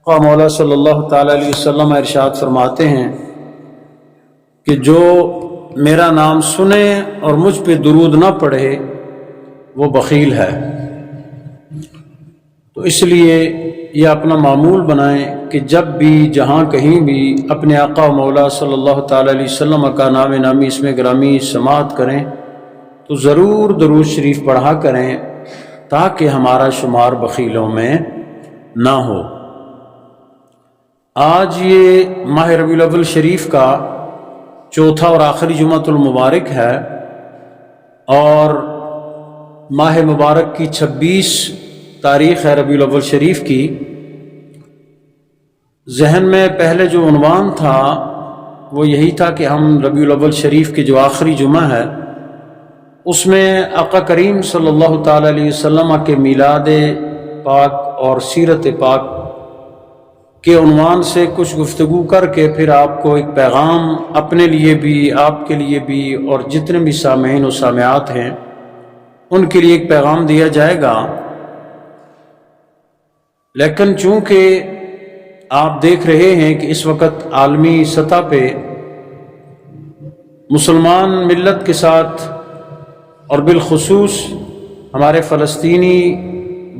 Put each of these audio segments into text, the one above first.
مولا صلی اللہ تعالیٰ علیہ وسلم ارشاد فرماتے ہیں کہ جو میرا نام سنے اور مجھ پہ درود نہ پڑھے وہ بخیل ہے۔ تو اس لیے یہ اپنا معمول بنائیں کہ جب بھی جہاں کہیں بھی اپنے آقا و مولا صلی اللہ تعالیٰ علیہ وسلم کا نام نامی اسم گرامی سماعت کریں تو ضرور درود شریف پڑھا کریں تاکہ ہمارا شمار بخیلوں میں نہ ہو۔ آج یہ ماہ ربیع الاول شریف کا چوتھا اور آخری جمعۃ المبارک ہے اور ماہ مبارک کی 26 تاریخ ہے ربیع الاول شریف کی۔ ذہن میں پہلے جو عنوان تھا وہ یہی تھا کہ ہم ربیع الاول شریف کی جو آخری جمعہ ہے اس میں آقا کریم صلی اللہ تعالیٰ علیہ وسلم کے میلاد پاک اور سیرت پاک کے عنوان سے کچھ گفتگو کر کے پھر آپ کو ایک پیغام اپنے لیے بھی، آپ کے لیے بھی اور جتنے بھی سامعین و سامعات ہیں ان کے لیے ایک پیغام دیا جائے گا۔ لیکن چونکہ آپ دیکھ رہے ہیں کہ اس وقت عالمی سطح پہ مسلمان ملت کے ساتھ اور بالخصوص ہمارے فلسطینی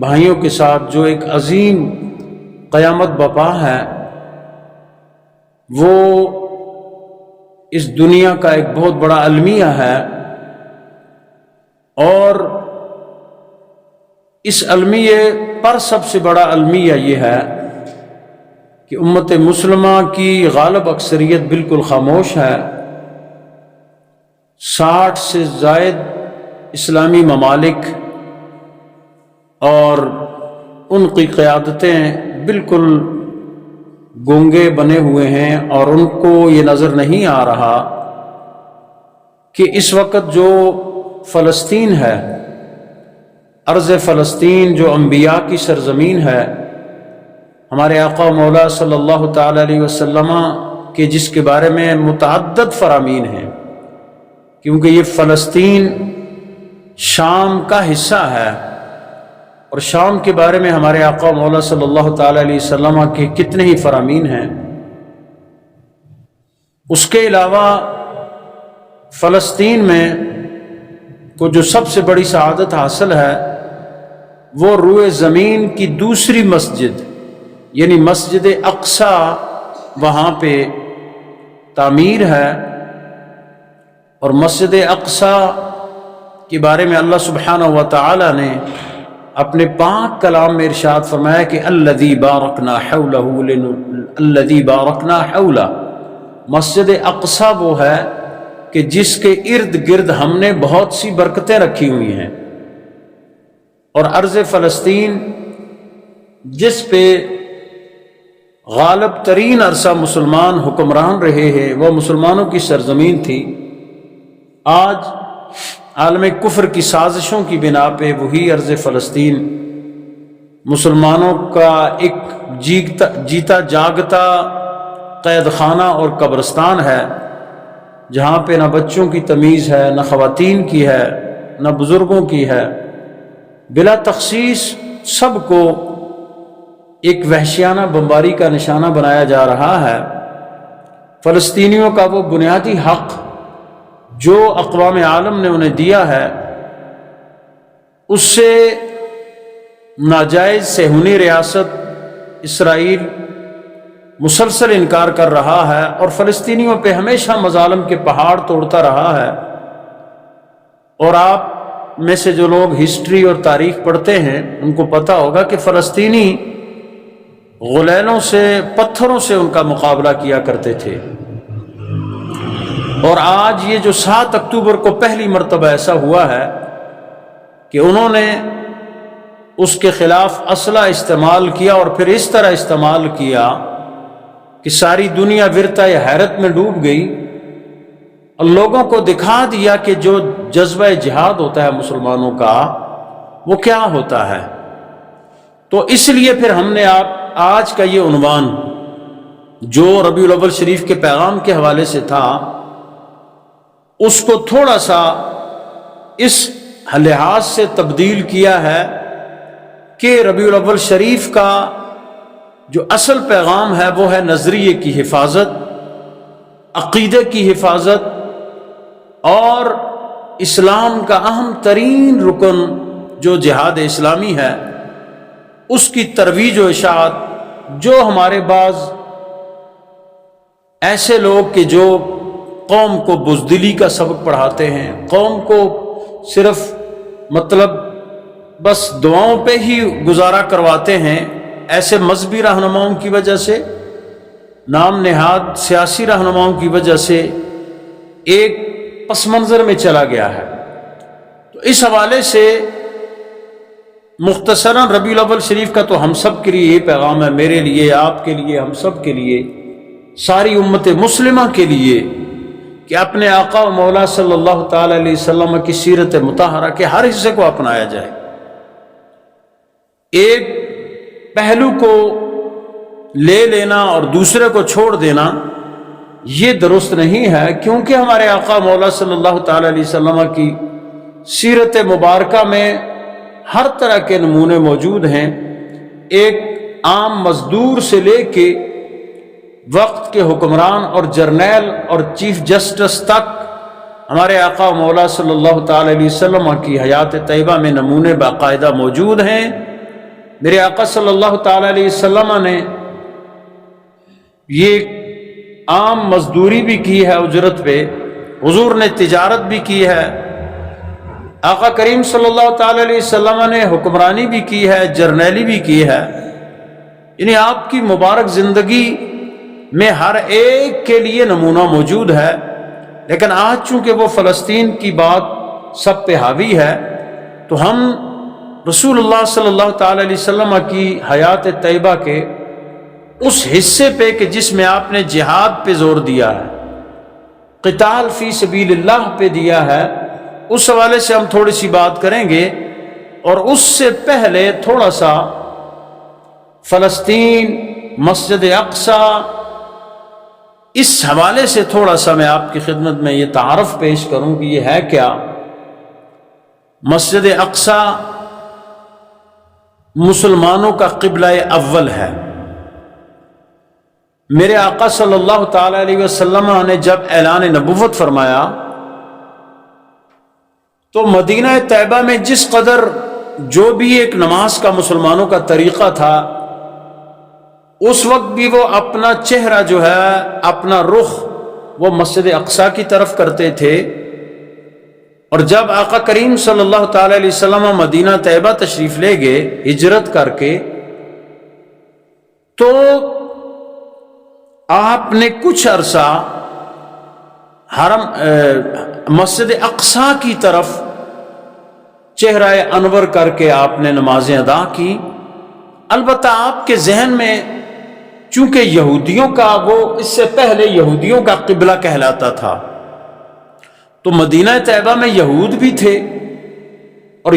بھائیوں کے ساتھ جو ایک عظیم قیامت بپا ہے، وہ اس دنیا کا ایک بہت بڑا المیہ ہے، اور اس المیہ پر سب سے بڑا المیہ یہ ہے کہ امت مسلمہ کی غالب اکثریت بالکل خاموش ہے۔ 60 سے زائد اسلامی ممالک اور ان کی قیادتیں بالکل گونگے بنے ہوئے ہیں اور ان کو یہ نظر نہیں آ رہا کہ اس وقت جو فلسطین ہے، ارض فلسطین جو انبیاء کی سرزمین ہے، ہمارے آقا مولا صلی اللہ تعالیٰ علیہ وسلم کے جس کے بارے میں متعدد فرامین ہیں، کیونکہ یہ فلسطین شام کا حصہ ہے اور شام کے بارے میں ہمارے آقا مولا صلی اللہ تعالیٰ علیہ وسلم کے کتنے ہی فرامین ہیں۔ اس کے علاوہ فلسطین میں کو جو سب سے بڑی سعادت حاصل ہے وہ روئے زمین کی دوسری مسجد یعنی مسجد اقصی وہاں پہ تعمیر ہے، اور مسجد اقصی کے بارے میں اللہ سبحانہ و تعالی نے اپنے پاک کلام میں ارشاد فرمایا کہ الذی بارکنا حولہ، مسجد اقصی وہ ہے کہ جس کے ارد گرد ہم نے بہت سی برکتیں رکھی ہوئی ہیں، اور ارض فلسطین جس پہ غالب ترین عرصہ مسلمان حکمران رہے ہیں، وہ مسلمانوں کی سرزمین تھی۔ آج عالم کفر کی سازشوں کی بنا پہ وہی ارض فلسطین مسلمانوں کا ایک جیتا جاگتا قید خانہ اور قبرستان ہے، جہاں پہ نہ بچوں کی تمیز ہے، نہ خواتین کی ہے، نہ بزرگوں کی ہے، بلا تخصیص سب کو ایک وحشیانہ بمباری کا نشانہ بنایا جا رہا ہے۔ فلسطینیوں کا وہ بنیادی حق جو اقوام عالم نے انہیں دیا ہے، اس سے ناجائز صہیونی ریاست اسرائیل مسلسل انکار کر رہا ہے اور فلسطینیوں پہ ہمیشہ مظالم کے پہاڑ توڑتا رہا ہے۔ اور آپ میں سے جو لوگ ہسٹری اور تاریخ پڑھتے ہیں ان کو پتہ ہوگا کہ فلسطینی غلیلوں سے، پتھروں سے ان کا مقابلہ کیا کرتے تھے، اور آج یہ جو 7 اکتوبر کو پہلی مرتبہ ایسا ہوا ہے کہ انہوں نے اس کے خلاف اسلحہ استعمال کیا، اور پھر اس طرح استعمال کیا کہ ساری دنیا ورطہ حیرت میں ڈوب گئی، اور لوگوں کو دکھا دیا کہ جو جذبہ جہاد ہوتا ہے مسلمانوں کا وہ کیا ہوتا ہے۔ تو اس لیے پھر ہم نے آج کا یہ عنوان جو ربیع الاول شریف کے پیغام کے حوالے سے تھا اس کو تھوڑا سا اس لحاظ سے تبدیل کیا ہے کہ ربیع الاول شریف کا جو اصل پیغام ہے وہ ہے نظریے کی حفاظت، عقیدے کی حفاظت، اور اسلام کا اہم ترین رکن جو جہاد اسلامی ہے اس کی ترویج و اشاعت۔ جو ہمارے بعض ایسے لوگ کہ جو قوم کو بزدلی کا سبق پڑھاتے ہیں، قوم کو صرف بس دعاؤں پہ ہی گزارا کرواتے ہیں، ایسے مذہبی رہنماؤں کی وجہ سے، نام نہاد سیاسی رہنماؤں کی وجہ سے ایک پس منظر میں چلا گیا ہے۔ تو اس حوالے سے مختصراً ربیع الاول شریف کا تو ہم سب کے لیے یہ پیغام ہے، میرے لیے، آپ کے لیے، ہم سب کے لیے، ساری امت مسلمہ کے لیے، کہ اپنے آقا و مولا صلی اللہ تعالی علیہ وسلم کی سیرت مطہرہ کے ہر حصے کو اپنایا جائے۔ ایک پہلو کو لے لینا اور دوسرے کو چھوڑ دینا یہ درست نہیں ہے، کیونکہ ہمارے آقا مولا صلی اللہ تعالی علیہ وسلم کی سیرت مبارکہ میں ہر طرح کے نمونے موجود ہیں۔ ایک عام مزدور سے لے کے وقت کے حکمران اور جرنیل اور چیف جسٹس تک ہمارے آقا مولا صلی اللہ تعالی علیہ وسلم کی حیات طیبہ میں نمونے باقاعدہ موجود ہیں۔ میرے آقا صلی اللہ تعالی علیہ وسلم نے یہ عام مزدوری بھی کی ہے اجرت پہ، حضور نے تجارت بھی کی ہے، آقا کریم صلی اللہ تعالی علیہ وسلم نے حکمرانی بھی کی ہے، جرنیلی بھی کی ہے، یعنی آپ کی مبارک زندگی میں ہر ایک کے لیے نمونہ موجود ہے۔ لیکن آج چونکہ وہ فلسطین کی بات سب پہ حاوی ہے تو ہم رسول اللہ صلی اللہ تعالی علیہ وسلم کی حیات طیبہ کے اس حصے پہ کہ جس میں آپ نے جہاد پہ زور دیا ہے، قتال فی سبیل اللہ پہ دیا ہے، اس حوالے سے ہم تھوڑی سی بات کریں گے۔ اور اس سے پہلے تھوڑا سا فلسطین، مسجد اقصی، اس حوالے سے تھوڑا سا میں آپ کی خدمت میں یہ تعارف پیش کروں کہ یہ ہے کیا۔ مسجد اقصی مسلمانوں کا قبلہ اول ہے۔ میرے آقا صلی اللہ تعالی علیہ وسلم نے جب اعلان نبوت فرمایا تو مدینہ طیبہ میں جس قدر جو بھی ایک نماز کا مسلمانوں کا طریقہ تھا، اس وقت بھی وہ اپنا چہرہ جو ہے، اپنا رخ وہ مسجد اقصی کی طرف کرتے تھے۔ اور جب آقا کریم صلی اللہ تعالی علیہ وسلم مدینہ طیبہ تشریف لے گئے ہجرت کر کے، تو آپ نے کچھ عرصہ حرم مسجد اقصی کی طرف چہرہ انور کر کے آپ نے نمازیں ادا کی۔ البتہ آپ کے ذہن میں چونکہ یہودیوں کا وہ اس سے پہلے یہودیوں کا قبلہ کہلاتا تھا، تو مدینہ طیبہ میں یہود بھی تھے، اور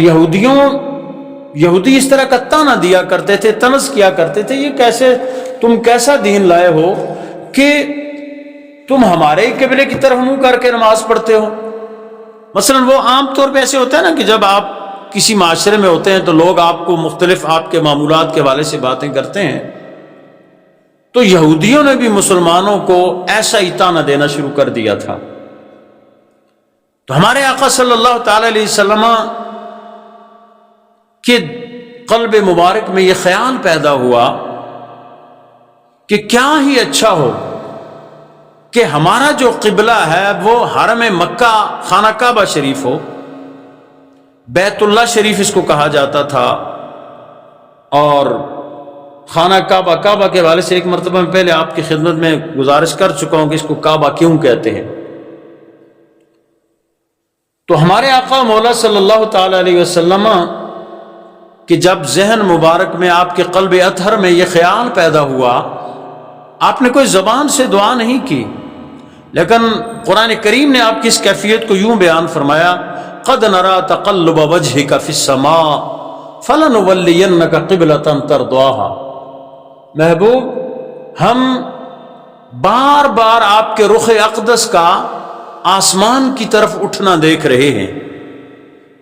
یہودی اس طرح کا طعنہ دیا کرتے تھے، طنز کیا کرتے تھے، یہ کیسے تم کیسا دین لائے ہو کہ تم ہمارے قبلے کی طرف منہ کر کے نماز پڑھتے ہو۔ مثلا وہ عام طور پہ ایسے ہوتا ہے نا کہ جب آپ کسی معاشرے میں ہوتے ہیں تو لوگ آپ کو مختلف آپ کے معمولات کے حوالے سے باتیں کرتے ہیں، تو یہودیوں نے بھی مسلمانوں کو ایسا ہی طعنہ دینا شروع کر دیا تھا۔ تو ہمارے آقا صلی اللہ تعالی علیہ وسلم کے قلب مبارک میں یہ خیال پیدا ہوا کہ کیا ہی اچھا ہو کہ ہمارا جو قبلہ ہے وہ حرم مکہ خانہ کعبہ شریف ہو، بیت اللہ شریف اس کو کہا جاتا تھا۔ اور خانہ کعبہ کے حوالے سے ایک مرتبہ میں پہلے آپ کی خدمت میں گزارش کر چکا ہوں کہ اس کو کعبہ کیوں کہتے ہیں۔ تو ہمارے آقا مولا صلی اللہ تعالی علیہ وسلم کہ جب ذہن مبارک میں آپ کے قلب اطہر میں یہ خیال پیدا ہوا، آپ نے کوئی زبان سے دعا نہیں کی، لیکن قرآن کریم نے آپ کی اس کیفیت کو یوں بیان فرمایا، قد نرى تقلب وجهك في السماء فلنولينك قبلة ترضاها۔ محبوب، ہم بار بار آپ کے رخ اقدس کا آسمان کی طرف اٹھنا دیکھ رہے ہیں۔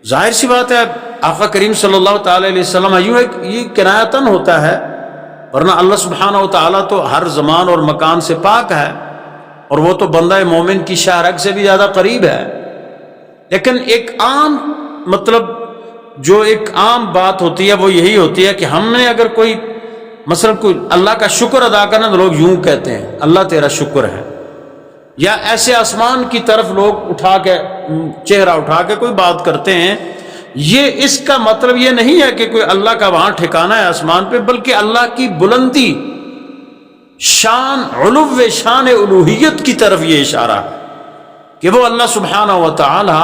ظاہر سی بات ہے، آقا کریم صلی اللہ تعالی علیہ وسلم یہ کنایتاً ہوتا ہے ورنہ اللہ سبحانہ و تعالیٰ تو ہر زمان اور مکان سے پاک ہے، اور وہ تو بندہ مومن کی شاہ رگ سے بھی زیادہ قریب ہے۔ لیکن ایک عام مطلب جو ایک عام بات ہوتی ہے وہ یہی ہوتی ہے کہ ہم نے اگر کوئی مثلا کوئی اللہ کا شکر ادا کرنا تو لوگ یوں کہتے ہیں اللہ تیرا شکر ہے، یا ایسے آسمان کی طرف لوگ اٹھا کے چہرہ اٹھا کے کوئی بات کرتے ہیں۔ یہ اس کا مطلب یہ نہیں ہے کہ کوئی اللہ کا وہاں ٹھکانہ ہے آسمان پہ، بلکہ اللہ کی بلندی، شان، علو شان الوہیت کی طرف یہ اشارہ ہے کہ وہ اللہ سبحانہ و تعالی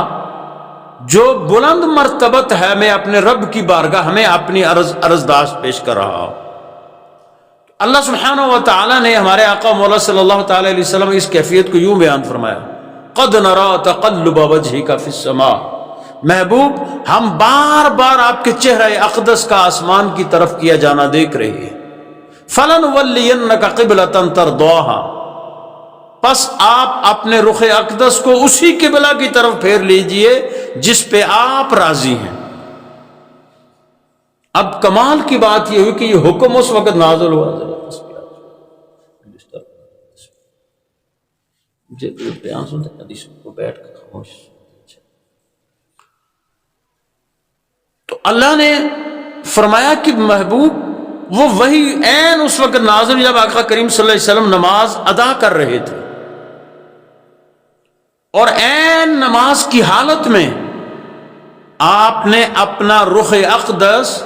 جو بلند مرتبت ہے، میں اپنے رب کی بارگاہ میں اپنی عرضداشت پیش کر رہا ہوں۔ اللہ سبحانہ و تعالی نے ہمارے آقا مولا صلی اللہ تعالی علیہ وسلم اس کیفیت کو یوں بیان فرمایا، قد نرى تقلب وجهك في السماء، محبوب ہم بار بار آپ کے چہرہ اقدس کا آسمان کی طرف کیا جانا دیکھ رہے ہیں، فَلَنُوَلِّيَنَّكَ قِبْلَةً تَرْضَاهَا، پس آپ اپنے رخ اقدس کو اسی قبلہ کی طرف پھیر لیجئے جس پہ آپ راضی ہیں۔ اب کمال کی بات یہ ہوئی کہ یہ حکم اس وقت نازل ہوا، مجھے بیان سنتے حدیث کو بیٹھ کر خاموش۔ تو اللہ نے فرمایا کہ محبوب وہ وہی عین اس وقت نازل جب آقا کریم صلی اللہ علیہ وسلم نماز ادا کر رہے تھے، اور عین نماز کی حالت میں آپ نے اپنا رخ اقدس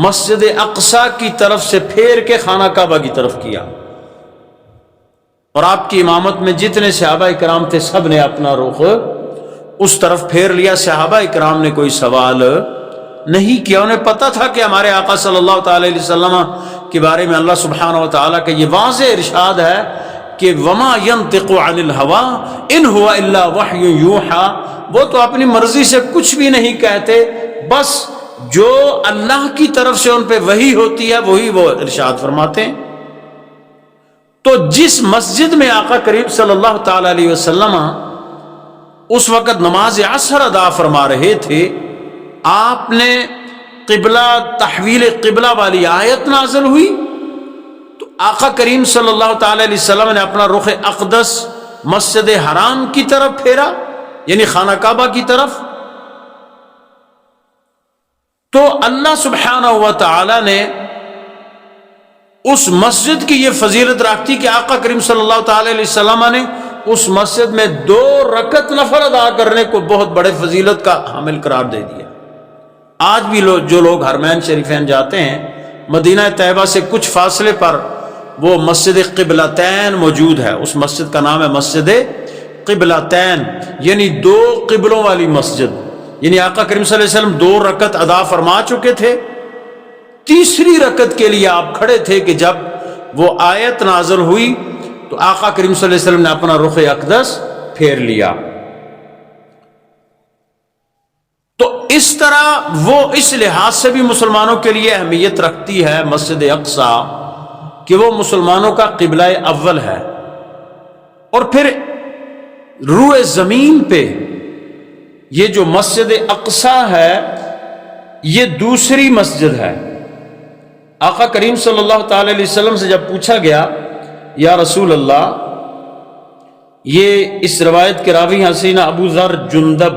مسجد اقصی کی طرف سے پھیر کے خانہ کعبہ کی طرف کیا، اور آپ کی امامت میں جتنے صحابہ اکرام تھے سب نے اپنا رخ اس طرف پھیر لیا۔ صحابہ اکرام نے کوئی سوال نہیں کیا، انہیں پتہ تھا کہ ہمارے آقا صلی اللہ تعالی علیہ وسلم کے بارے میں اللہ سبحانہ و تعالیٰ کا یہ واضح ارشاد ہے کہ وما ينطق عن الهوى ان هو الا وحی یوحى، وہ تو اپنی مرضی سے کچھ بھی نہیں کہتے، بس جو اللہ کی طرف سے ان پہ وحی ہوتی ہے وہی وہ ارشاد فرماتے ہیں۔ تو جس مسجد میں آقا کریم صلی اللہ تعالی علیہ وسلم اس وقت نماز عصر ادا فرما رہے تھے، آپ نے قبلہ تحویل قبلہ والی آیت نازل ہوئی، تو آقا کریم صلی اللہ تعالی علیہ وسلم نے اپنا رخ اقدس مسجد حرام کی طرف پھیرا، یعنی خانہ کعبہ کی طرف۔ تو اللہ سبحانہ و تعالی نے اس مسجد کی یہ فضیلت رکھتی کہ آقا کریم صلی اللہ تعالی علیہ وسلم نے اس مسجد میں 2 رکعت نفل ادا کرنے کو بہت بڑے فضیلت کا حامل قرار دے دیا۔ آج بھی جو لوگ حرمین شریفین جاتے ہیں، مدینہ طیبہ سے کچھ فاصلے پر وہ مسجد قبلتین موجود ہے، اس مسجد کا نام ہے مسجد قبلتین، یعنی 2 قبلوں والی مسجد، یعنی آقا کریم صلی اللہ علیہ وسلم 2 رکعت ادا فرما چکے تھے، تیسری رکعت کے لیے آپ کھڑے تھے کہ جب وہ آیت نازل ہوئی تو آقا کریم صلی اللہ علیہ وسلم نے اپنا رخ اقدس پھیر لیا۔ تو اس طرح وہ اس لحاظ سے بھی مسلمانوں کے لیے اہمیت رکھتی ہے مسجد اقصی کہ وہ مسلمانوں کا قبلہ اول ہے، اور پھر روئے زمین پہ یہ جو مسجد اقصی ہے یہ دوسری مسجد ہے۔ آقا کریم صلی اللہ تعالی علیہ وسلم سے جب پوچھا گیا یا رسول اللہ، یہ اس روایت کے راوی ہیں سیدنا ابو ذر جندب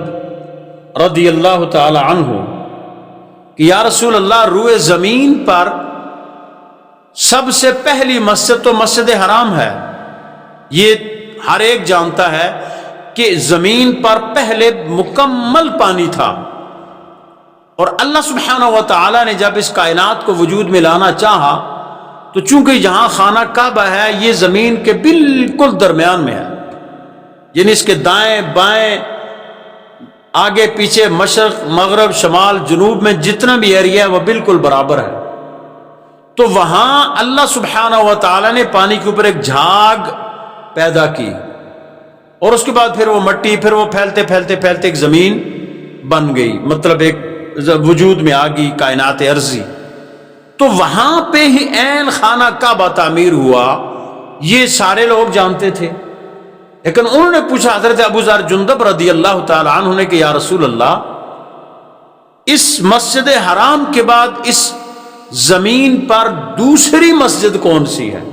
رضی اللہ تعالی عنہ کہ یا رسول اللہ، روئے زمین پر سب سے پہلی مسجد تو مسجد حرام ہے، یہ ہر ایک جانتا ہے کہ زمین پر پہلے مکمل پانی تھا، اور اللہ سبحانہ و تعالی نے جب اس کائنات کو وجود میں لانا چاہا تو چونکہ جہاں خانہ کعبہ ہے یہ زمین کے بالکل درمیان میں ہے، یعنی اس کے دائیں بائیں آگے پیچھے مشرق مغرب شمال جنوب میں جتنا بھی ایریا ہے وہ بالکل برابر ہے۔ تو وہاں اللہ سبحانہ و تعالی نے پانی کے اوپر ایک جھاگ پیدا کی، اور اس کے بعد پھر وہ مٹی، پھر وہ پھیلتے پھیلتے پھیلتے ایک زمین بن گئی، مطلب ایک وجود میں آ گئی کائنات ارضی۔ تو وہاں پہ ہی عین خانہ کعبہ تعمیر ہوا، یہ سارے لوگ جانتے تھے، لیکن انہوں نے پوچھا حضرت ابو ذر جندب رضی اللہ تعالی عنہ نے کہ یا رسول اللہ، اس مسجد حرام کے بعد اس زمین پر دوسری مسجد کون سی ہے؟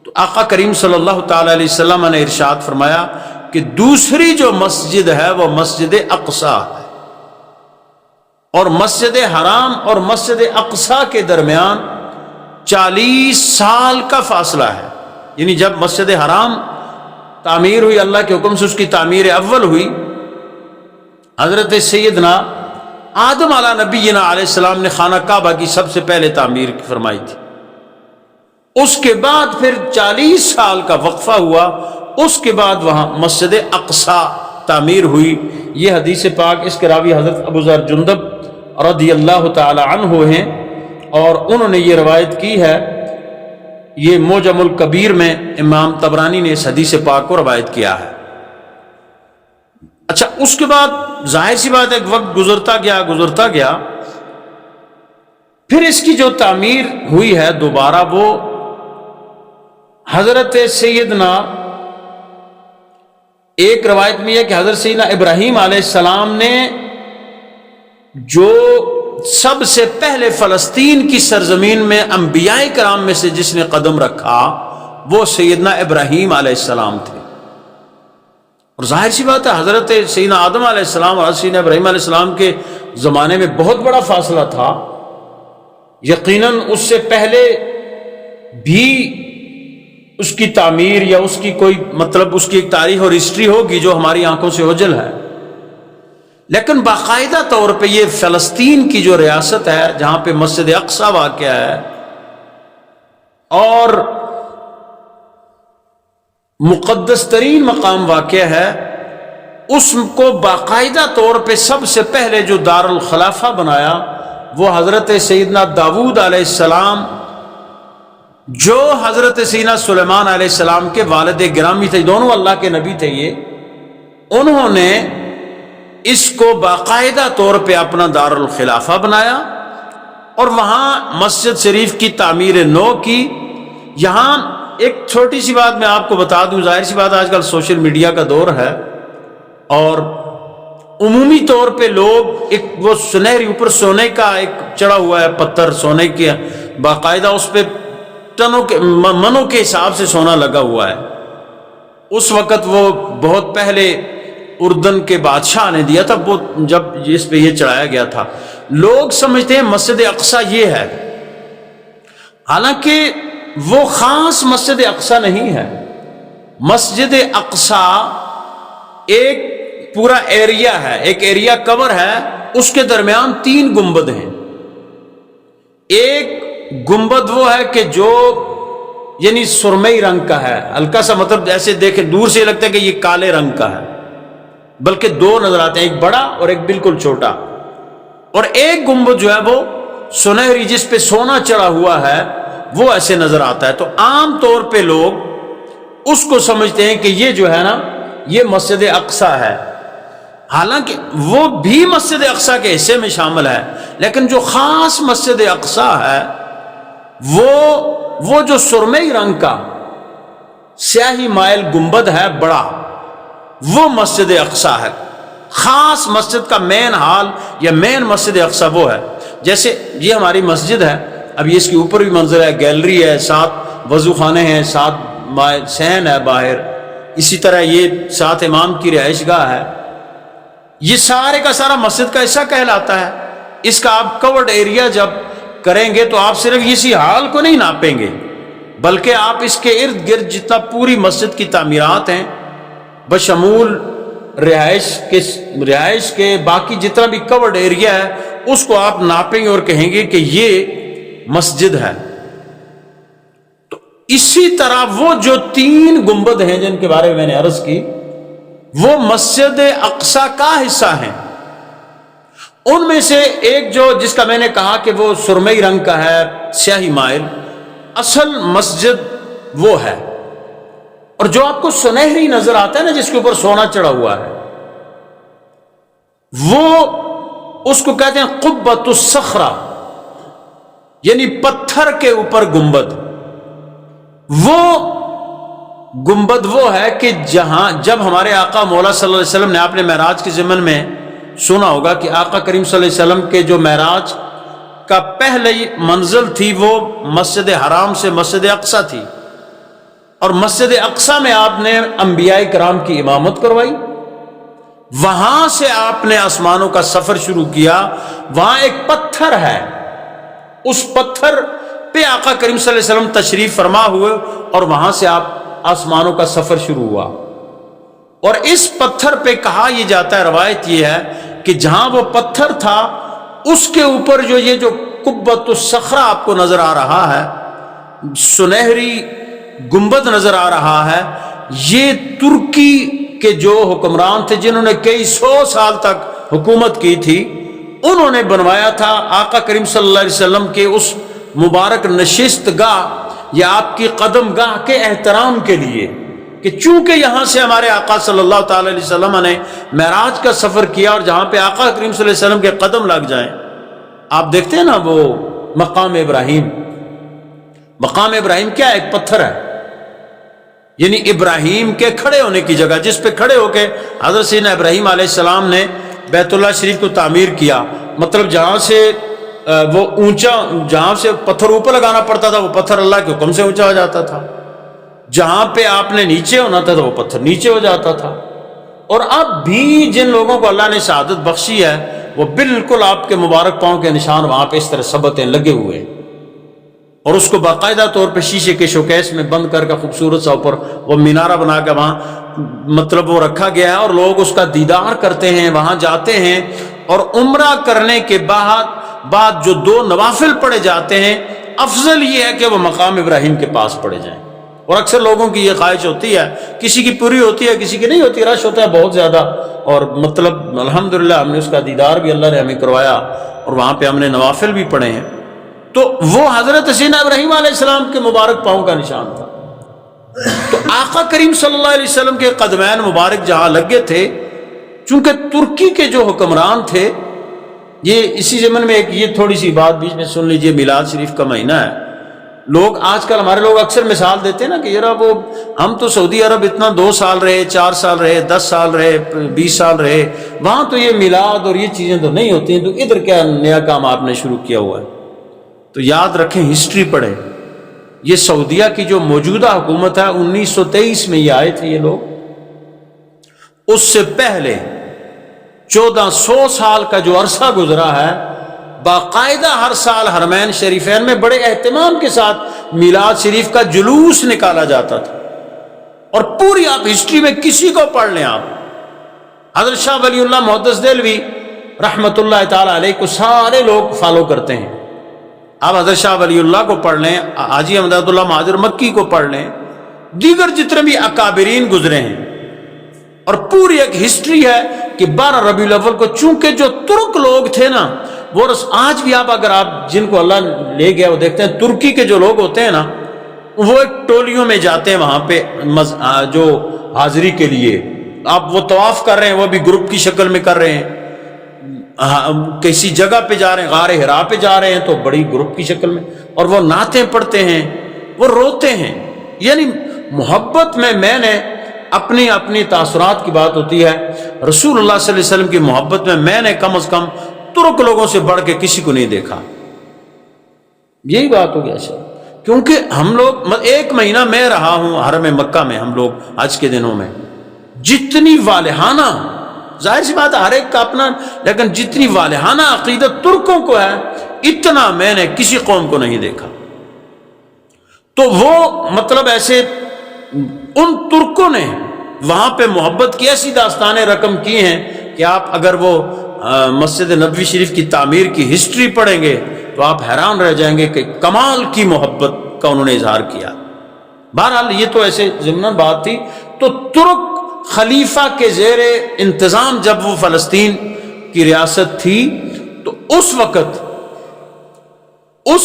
تو آقا کریم صلی اللہ تعالی علیہ وسلم نے ارشاد فرمایا کہ دوسری جو مسجد ہے وہ مسجد اقصی ہے، اور مسجد حرام اور مسجد اقصی کے درمیان 40 سال کا فاصلہ ہے۔ یعنی جب مسجد حرام تعمیر ہوئی، اللہ کے حکم سے اس کی تعمیر اول ہوئی، حضرت سیدنا آدم علیہ نبینا علیہ السلام نے خانہ کعبہ کی سب سے پہلے تعمیر فرمائی تھی۔ اس کے بعد پھر 40 سال کا وقفہ ہوا، اس کے بعد وہاں مسجد اقصی تعمیر ہوئی۔ یہ حدیث پاک اس کے راوی حضرت ابو ذر جندب رضی اللہ تعالی عنہ ہیں، اور انہوں نے یہ روایت کی ہے، یہ معجم الکبیر میں امام طبرانی نے اس حدیث پاک کو روایت کیا ہے۔ اچھا، اس کے بعد ظاہر سی بات ہے کہ وقت گزرتا گیا، پھر اس کی جو تعمیر ہوئی ہے دوبارہ، وہ حضرت سیدنا، ایک روایت میں ہے کہ حضرت سیدنا ابراہیم علیہ السلام نے جو سب سے پہلے فلسطین کی سرزمین میں انبیاء کرام میں سے جس نے قدم رکھا وہ سیدنا ابراہیم علیہ السلام تھے۔ اور ظاہر سی بات ہے حضرت سیدنا آدم علیہ السلام اور سیدنا ابراہیم علیہ السلام کے زمانے میں بہت بڑا فاصلہ تھا، یقیناً اس سے پہلے بھی اس کی تعمیر یا اس کی کوئی مطلب اس کی ایک تاریخ اور ہسٹری ہوگی جو ہماری آنکھوں سے اوجھل ہے، لیکن باقاعدہ طور پہ یہ فلسطین کی جو ریاست ہے جہاں پہ مسجد اقصی واقع ہے اور مقدس ترین مقام واقع ہے، اس کو باقاعدہ طور پہ سب سے پہلے جو دار الخلافہ بنایا وہ حضرت سیدنا داؤد علیہ السلام، جو حضرت سیدنا سلیمان علیہ السلام کے والد گرامی تھے، دونوں اللہ کے نبی تھے، یہ انہوں نے اس کو باقاعدہ طور پہ اپنا دار الخلافہ بنایا اور وہاں مسجد شریف کی تعمیر نو کی۔ یہاں ایک چھوٹی سی بات میں آپ کو بتا دوں، ظاہر سی بات آج کل سوشل میڈیا کا دور ہے اور عمومی طور پہ لوگ ایک وہ سنہری اوپر سونے کا ایک چڑھا ہوا ہے پتھر سونے کے، باقاعدہ اس پہ ٹنوں کے منوں کے حساب سے سونا لگا ہوا ہے۔ اس وقت وہ بہت پہلے اردن کے بادشاہ نے دیا تھا، وہ جب اس پہ یہ چڑھایا گیا تھا، لوگ سمجھتے ہیں مسجد اقصی یہ ہے، حالانکہ وہ خاص مسجد اقصی نہیں ہے۔ مسجد اقصی ایک پورا ایریا ہے، ایک ایریا کور ہے، اس کے درمیان 3 گنبد ہیں۔ ایک گنبد وہ ہے کہ جو یعنی سرمئی رنگ کا ہے، ہلکا سا مطلب ایسے دیکھیں دور سے لگتا ہے کہ یہ کالے رنگ کا ہے، بلکہ 2 نظر آتے ہیں، ایک بڑا اور ایک بالکل چھوٹا، اور ایک گنبد جو ہے وہ سنہری جس پہ سونا چڑھا ہوا ہے وہ ایسے نظر آتا ہے۔ تو عام طور پہ لوگ اس کو سمجھتے ہیں کہ یہ جو ہے نا یہ مسجد اقصی ہے، حالانکہ وہ بھی مسجد اقصی کے حصے میں شامل ہے، لیکن جو خاص مسجد اقصی ہے وہ جو سرمئی رنگ کا سیاہی مائل گنبد ہے بڑا، وہ مسجد اقصی ہے۔ خاص مسجد کا مین ہال یا مین مسجد اقصی وہ ہے۔ جیسے یہ ہماری مسجد ہے، اب یہ اس کے اوپر بھی منظر ہے، گیلری ہے، 7 وضو خانے ہیں، 7 صحن ہے باہر، اسی طرح یہ 7 امام کی رہائش گاہ ہے۔ یہ سارے کا سارا مسجد کا حصہ کہلاتا ہے۔ اس کا آپ کورڈ ایریا جب کریں گے تو آپ صرف اسی ہال کو نہیں ناپیں گے، بلکہ آپ اس کے ارد گرد جتنا پوری مسجد کی تعمیرات ہیں بشمول رہائش کے باقی جتنا بھی کورڈ ایریا ہے اس کو آپ ناپیں گے اور کہیں گے کہ یہ مسجد ہے۔ تو اسی طرح وہ جو 3 گنبد ہیں جن کے بارے میں میں نے عرض کی وہ مسجد اقصی کا حصہ ہیں۔ ان میں سے ایک جو جس کا میں نے کہا کہ وہ سرمئی رنگ کا ہے، سیاہی مائل، اصل مسجد وہ ہے، اور جو آپ کو سنہری نظر آتا ہے نا جس کے اوپر سونا چڑھا ہوا ہے، وہ اس کو کہتے ہیں قبۃ الصخرہ، یعنی پتھر کے اوپر گنبد۔ وہ گنبد وہ ہے کہ جہاں جب ہمارے آقا مولا صلی اللہ علیہ وسلم نے، آپ نے معراج کے ضمن میں سنا ہوگا کہ آقا کریم صلی اللہ علیہ وسلم کے جو معراج کا پہلی منزل تھی وہ مسجد حرام سے مسجد اقصی تھی، اور مسجد اقصی میں آپ نے انبیاء کرام کی امامت کروائی، وہاں سے آپ نے آسمانوں کا سفر شروع کیا۔ وہاں ایک پتھر ہے، اس پتھر پہ آقا کریم صلی اللہ علیہ وسلم تشریف فرما ہوئے، اور وہاں سے آپ آسمانوں کا سفر شروع ہوا۔ اور اس پتھر پہ کہا یہ جاتا ہے، روایت یہ ہے کہ جہاں وہ پتھر تھا اس کے اوپر یہ جو قبۃ الصخرہ آپ کو نظر آ رہا ہے، سنہری گنبد نظر آ رہا ہے، یہ ترکی کے جو حکمران تھے جنہوں نے کئی سو سال تک حکومت کی تھی، انہوں نے بنوایا تھا آقا کریم صلی اللہ علیہ وسلم کے اس مبارک نشست گاہ یا آپ کی قدم گاہ کے احترام کے لیے، کہ چونکہ یہاں سے ہمارے آقا صلی اللہ تعالی علیہ وسلم نے معراج کا سفر کیا، اور جہاں پہ آقا کریم صلی اللہ علیہ وسلم کے قدم لگ جائیں۔ آپ دیکھتے ہیں نا وہ مقام ابراہیم، مقام ابراہیم کیا ایک پتھر ہے، یعنی ابراہیم کے کھڑے ہونے کی جگہ، جس پہ کھڑے ہو کے حضرت سیدنا ابراہیم علیہ السلام نے بیت اللہ شریف کو تعمیر کیا۔ مطلب جہاں سے وہ اونچا، جہاں سے پتھر اوپر لگانا پڑتا تھا وہ پتھر اللہ کے حکم سے اونچا ہو جاتا تھا، جہاں پہ آپ نے نیچے ہونا تھا تو وہ پتھر نیچے ہو جاتا تھا۔ اور اب بھی جن لوگوں کو اللہ نے شہادت بخشی ہے وہ بالکل آپ کے مبارک پاؤں کے نشان وہاں پہ اس طرح ثبتیں لگے ہوئے ہیں، اور اس کو باقاعدہ طور پہ شیشے کے شوکیس میں بند کر کے خوبصورت سا اوپر وہ مینارہ بنا کے وہاں مطلب وہ رکھا گیا ہے، اور لوگ اس کا دیدار کرتے ہیں، وہاں جاتے ہیں، اور عمرہ کرنے کے بعد جو 2 نوافل پڑھے جاتے ہیں، افضل یہ ہے کہ وہ مقام ابراہیم کے پاس پڑھے جائیں۔ اور اکثر لوگوں کی یہ خواہش ہوتی ہے، کسی کی پوری ہوتی ہے کسی کی نہیں ہوتی، رش ہوتا ہے بہت زیادہ، اور مطلب الحمدللہ ہم نے اس کا دیدار بھی اللہ نے ہمیں کروایا، اور وہاں پہ ہم نے نوافل بھی پڑھے ہیں۔ تو وہ حضرت سیدنا ابراہیم علیہ السلام کے مبارک پاؤں کا نشان تھا۔ تو آقا کریم صلی اللہ علیہ وسلم کے قدمین مبارک جہاں لگے تھے، چونکہ ترکی کے جو حکمران تھے، یہ اسی زمن میں ایک یہ تھوڑی سی بات بیچ میں سن لیجئے، میلاد شریف کا مہینہ ہے، لوگ آج کل ہمارے لوگ اکثر مثال دیتے ہیں نا کہ یار وہ ہم تو سعودی عرب اتنا 2 سال رہے، 4 سال رہے، 10 سال رہے، 20 سال رہے، وہاں تو یہ میلاد اور یہ چیزیں تو نہیں ہوتی ہیں، تو ادھر کیا نیا کام آپ نے شروع کیا ہوا ہے؟ تو یاد رکھیں، ہسٹری پڑھیں، یہ سعودیہ کی جو موجودہ حکومت ہے 1923 میں یہ آئے تھے یہ لوگ، اس سے پہلے 1400 سال کا جو عرصہ گزرا ہے، باقاعدہ ہر سال حرمین شریفین میں بڑے اہتمام کے ساتھ میلاد شریف کا جلوس نکالا جاتا تھا، اور پوری آپ ہسٹری میں کسی کو پڑھ لیں، آپ حضرت شاہ ولی اللہ محدث دہلوی رحمت اللہ تعالی علیہ کو سارے لوگ فالو کرتے ہیں، آپ حضرت شاہ ولی اللہ کو پڑھ لیں، حاجی امداد اللہ مہاجر مکی کو پڑھ لیں، دیگر جتنے بھی اکابرین گزرے ہیں، اور پوری ایک ہسٹری ہے کہ 12 ربیع الاول کو، چونکہ جو ترک لوگ تھے نا وہ آج بھی آپ اگر آپ جن کو اللہ لے گیا وہ دیکھتے ہیں، ترکی کے جو لوگ ہوتے ہیں نا وہ ایک ٹولیوں میں جاتے ہیں وہاں پہ جو حاضری کے لیے، آپ وہ طواف کر رہے ہیں وہ بھی گروپ کی شکل میں کر رہے ہیں، کسی جگہ پہ جا رہے ہیں، غار حرا پہ جا رہے ہیں تو بڑی گروپ کی شکل میں، اور وہ نعتیں پڑھتے ہیں، وہ روتے ہیں، یعنی محبت میں نے اپنی تاثرات کی بات ہوتی ہے، رسول اللہ صلی اللہ علیہ وسلم کی محبت میں نے کم از کم ترک لوگوں سے بڑھ کے کسی کو نہیں دیکھا، یہی بات ہو گیا سر، کیونکہ ہم لوگ 1 مہینہ میں رہا ہوں حرم مکہ میں، ہم لوگ آج کے دنوں میں جتنی والہانہ، ظاہر سی بات ہے ہر ایک کا اپنا، لیکن جتنی والہانہ عقیدت ترکوں کو ہے اتنا میں نے کسی قوم کو نہیں دیکھا۔ تو وہ مطلب ایسے ان ترکوں نے وہاں پہ محبت کی ایسی داستانیں رقم کی ہیں کہ آپ اگر وہ مسجد نبوی شریف کی تعمیر کی ہسٹری پڑھیں گے تو آپ حیران رہ جائیں گے کہ کمال کی محبت کا انہوں نے اظہار کیا۔ بہرحال یہ تو ایسے ضمناً بات تھی۔ تو ترک خلیفہ کے زیر انتظام جب وہ فلسطین کی ریاست تھی تو اس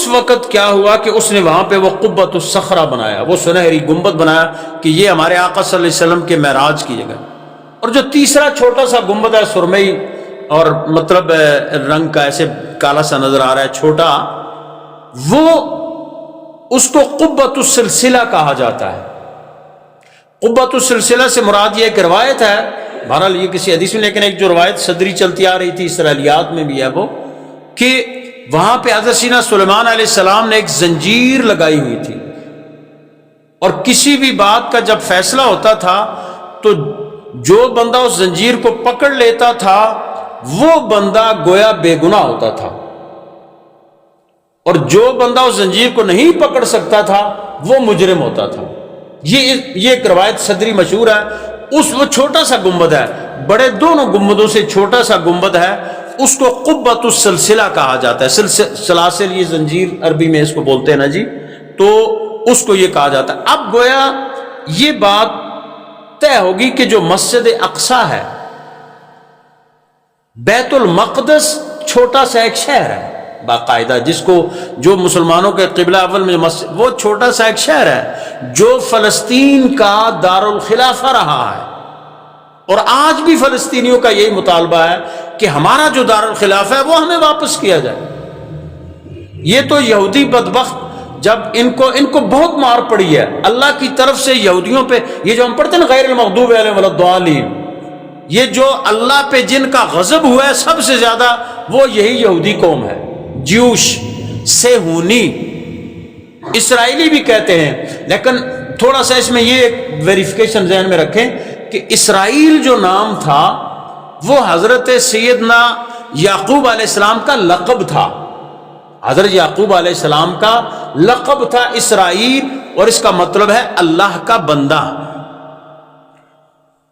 وقت کیا ہوا کہ اس نے وہاں پہ وہ قبۃ الصخرہ بنایا، وہ سنہری گنبد بنایا کہ یہ ہمارے آقا صلی اللہ علیہ وسلم کے معراج کی جگہ۔ اور جو تیسرا چھوٹا سا گنبد ہے سرمئی اور مطلب رنگ کا ایسے کالا سا نظر آ رہا ہے چھوٹا، وہ اس کو قبۃ السلسلہ کہا جاتا ہے۔ قبۃ السلسلہ سے مراد یہ ایک روایت ہے، بہرحال یہ کسی حدیث میں، لیکن ایک جو روایت صدری چلتی آ رہی تھی اسرائیلیات میں بھی ہے وہ، کہ وہاں پہ حضرت سیدنا سلیمان علیہ السلام نے ایک زنجیر لگائی ہوئی تھی، اور کسی بھی بات کا جب فیصلہ ہوتا تھا تو جو بندہ اس زنجیر کو پکڑ لیتا تھا وہ بندہ گویا بے گناہ ہوتا تھا، اور جو بندہ اس زنجیر کو نہیں پکڑ سکتا تھا وہ مجرم ہوتا تھا۔ یہ ایک روایت صدری مشہور ہے۔ وہ چھوٹا سا گنبد ہے، بڑے دونوں گنبدوں سے چھوٹا سا گنبد ہے، اس کو قبۃ السلسلہ کہا جاتا ہے۔ سلاسل یہ زنجیر عربی میں اس کو بولتے ہیں نا جی، تو اس کو یہ کہا جاتا ہے۔ اب گویا یہ بات طے ہوگی کہ جو مسجد اقصی ہے، بیت المقدس چھوٹا سا ایک شہر ہے باقاعدہ، جس کو جو مسلمانوں کے قبلہ اول میں مسجد، وہ چھوٹا سا ایک شہر ہے جو فلسطین کا دارالخلافہ رہا ہے، اور آج بھی فلسطینیوں کا یہی مطالبہ ہے کہ ہمارا جو دارالخلافہ ہے وہ ہمیں واپس کیا جائے۔ یہ تو یہودی بدبخت، جب ان کو بہت مار پڑی ہے اللہ کی طرف سے یہودیوں پہ، یہ جو ہم پڑھتے ہیں نا غیر المغضوب علیہم ولا الضالین، یہ جو اللہ پہ جن کا غضب ہوا ہے سب سے زیادہ وہ یہی یہودی قوم ہے، جیوش، سیہونی، اسرائیلی بھی کہتے ہیں۔ لیکن تھوڑا سا اس میں یہ ایک ویریفیکیشن ذہن میں رکھیں کہ اسرائیل جو نام تھا وہ حضرت سیدنا یعقوب علیہ السلام کا لقب تھا، حضرت یعقوب علیہ السلام کا لقب تھا اسرائیل، اور اس کا مطلب ہے اللہ کا بندہ۔